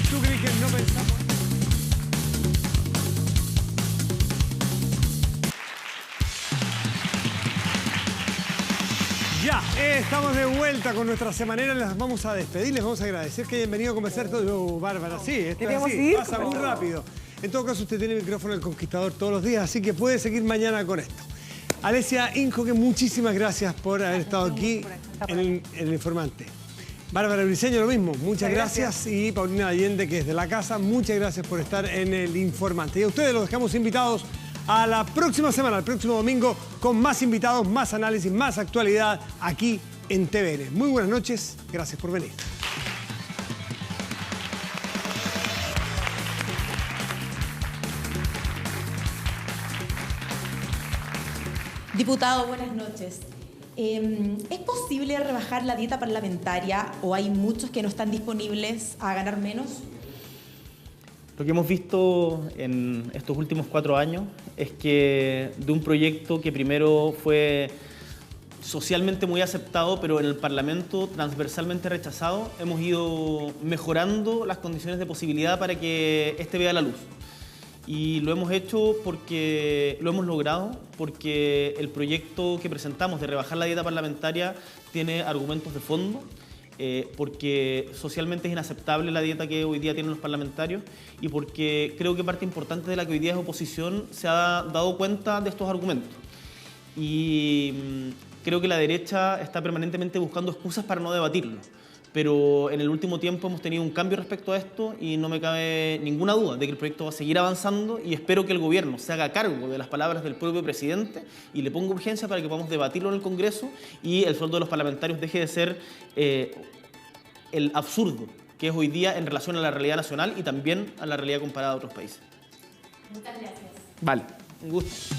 ¿Tú crees que no pensamos? Ya, estamos de vuelta con nuestra semanera. Les vamos a despedir, les vamos a agradecer que hayan venido a conversar todo. Bárbara, sí, esto es así, pasa muy rápido. En todo caso, usted tiene el micrófono del Conquistador todos los días, así que puede seguir mañana con esto. Alesia Injo, que muchísimas gracias por haber estado aquí en el Informante. Bárbara Briceño, lo mismo, muchas gracias. Y Paulina Allende, que es de la casa, muchas gracias por estar en el Informante. Y a ustedes los dejamos invitados a la próxima semana, el próximo domingo, con más invitados, más análisis, más actualidad aquí en TVN. Muy buenas noches, gracias por venir. Diputado, buenas noches. ¿Es posible rebajar la dieta parlamentaria o hay muchos que no están disponibles a ganar menos? Lo que hemos visto en estos últimos 4 años es que de un proyecto que primero fue socialmente muy aceptado, pero en el Parlamento transversalmente rechazado, hemos ido mejorando las condiciones de posibilidad para que este vea la luz. Y lo hemos hecho porque lo hemos logrado, porque el proyecto que presentamos de rebajar la dieta parlamentaria tiene argumentos de fondo, porque socialmente es inaceptable la dieta que hoy día tienen los parlamentarios y porque creo que parte importante de la que hoy día es oposición se ha dado cuenta de estos argumentos. Y creo que la derecha está permanentemente buscando excusas para no debatirlo. Pero en el último tiempo hemos tenido un cambio respecto a esto y no me cabe ninguna duda de que el proyecto va a seguir avanzando y espero que el gobierno se haga cargo de las palabras del propio presidente y le ponga urgencia para que podamos debatirlo en el Congreso y el sueldo de los parlamentarios deje de ser el absurdo que es hoy día en relación a la realidad nacional y también a la realidad comparada a otros países. Muchas gracias. Vale, un gusto.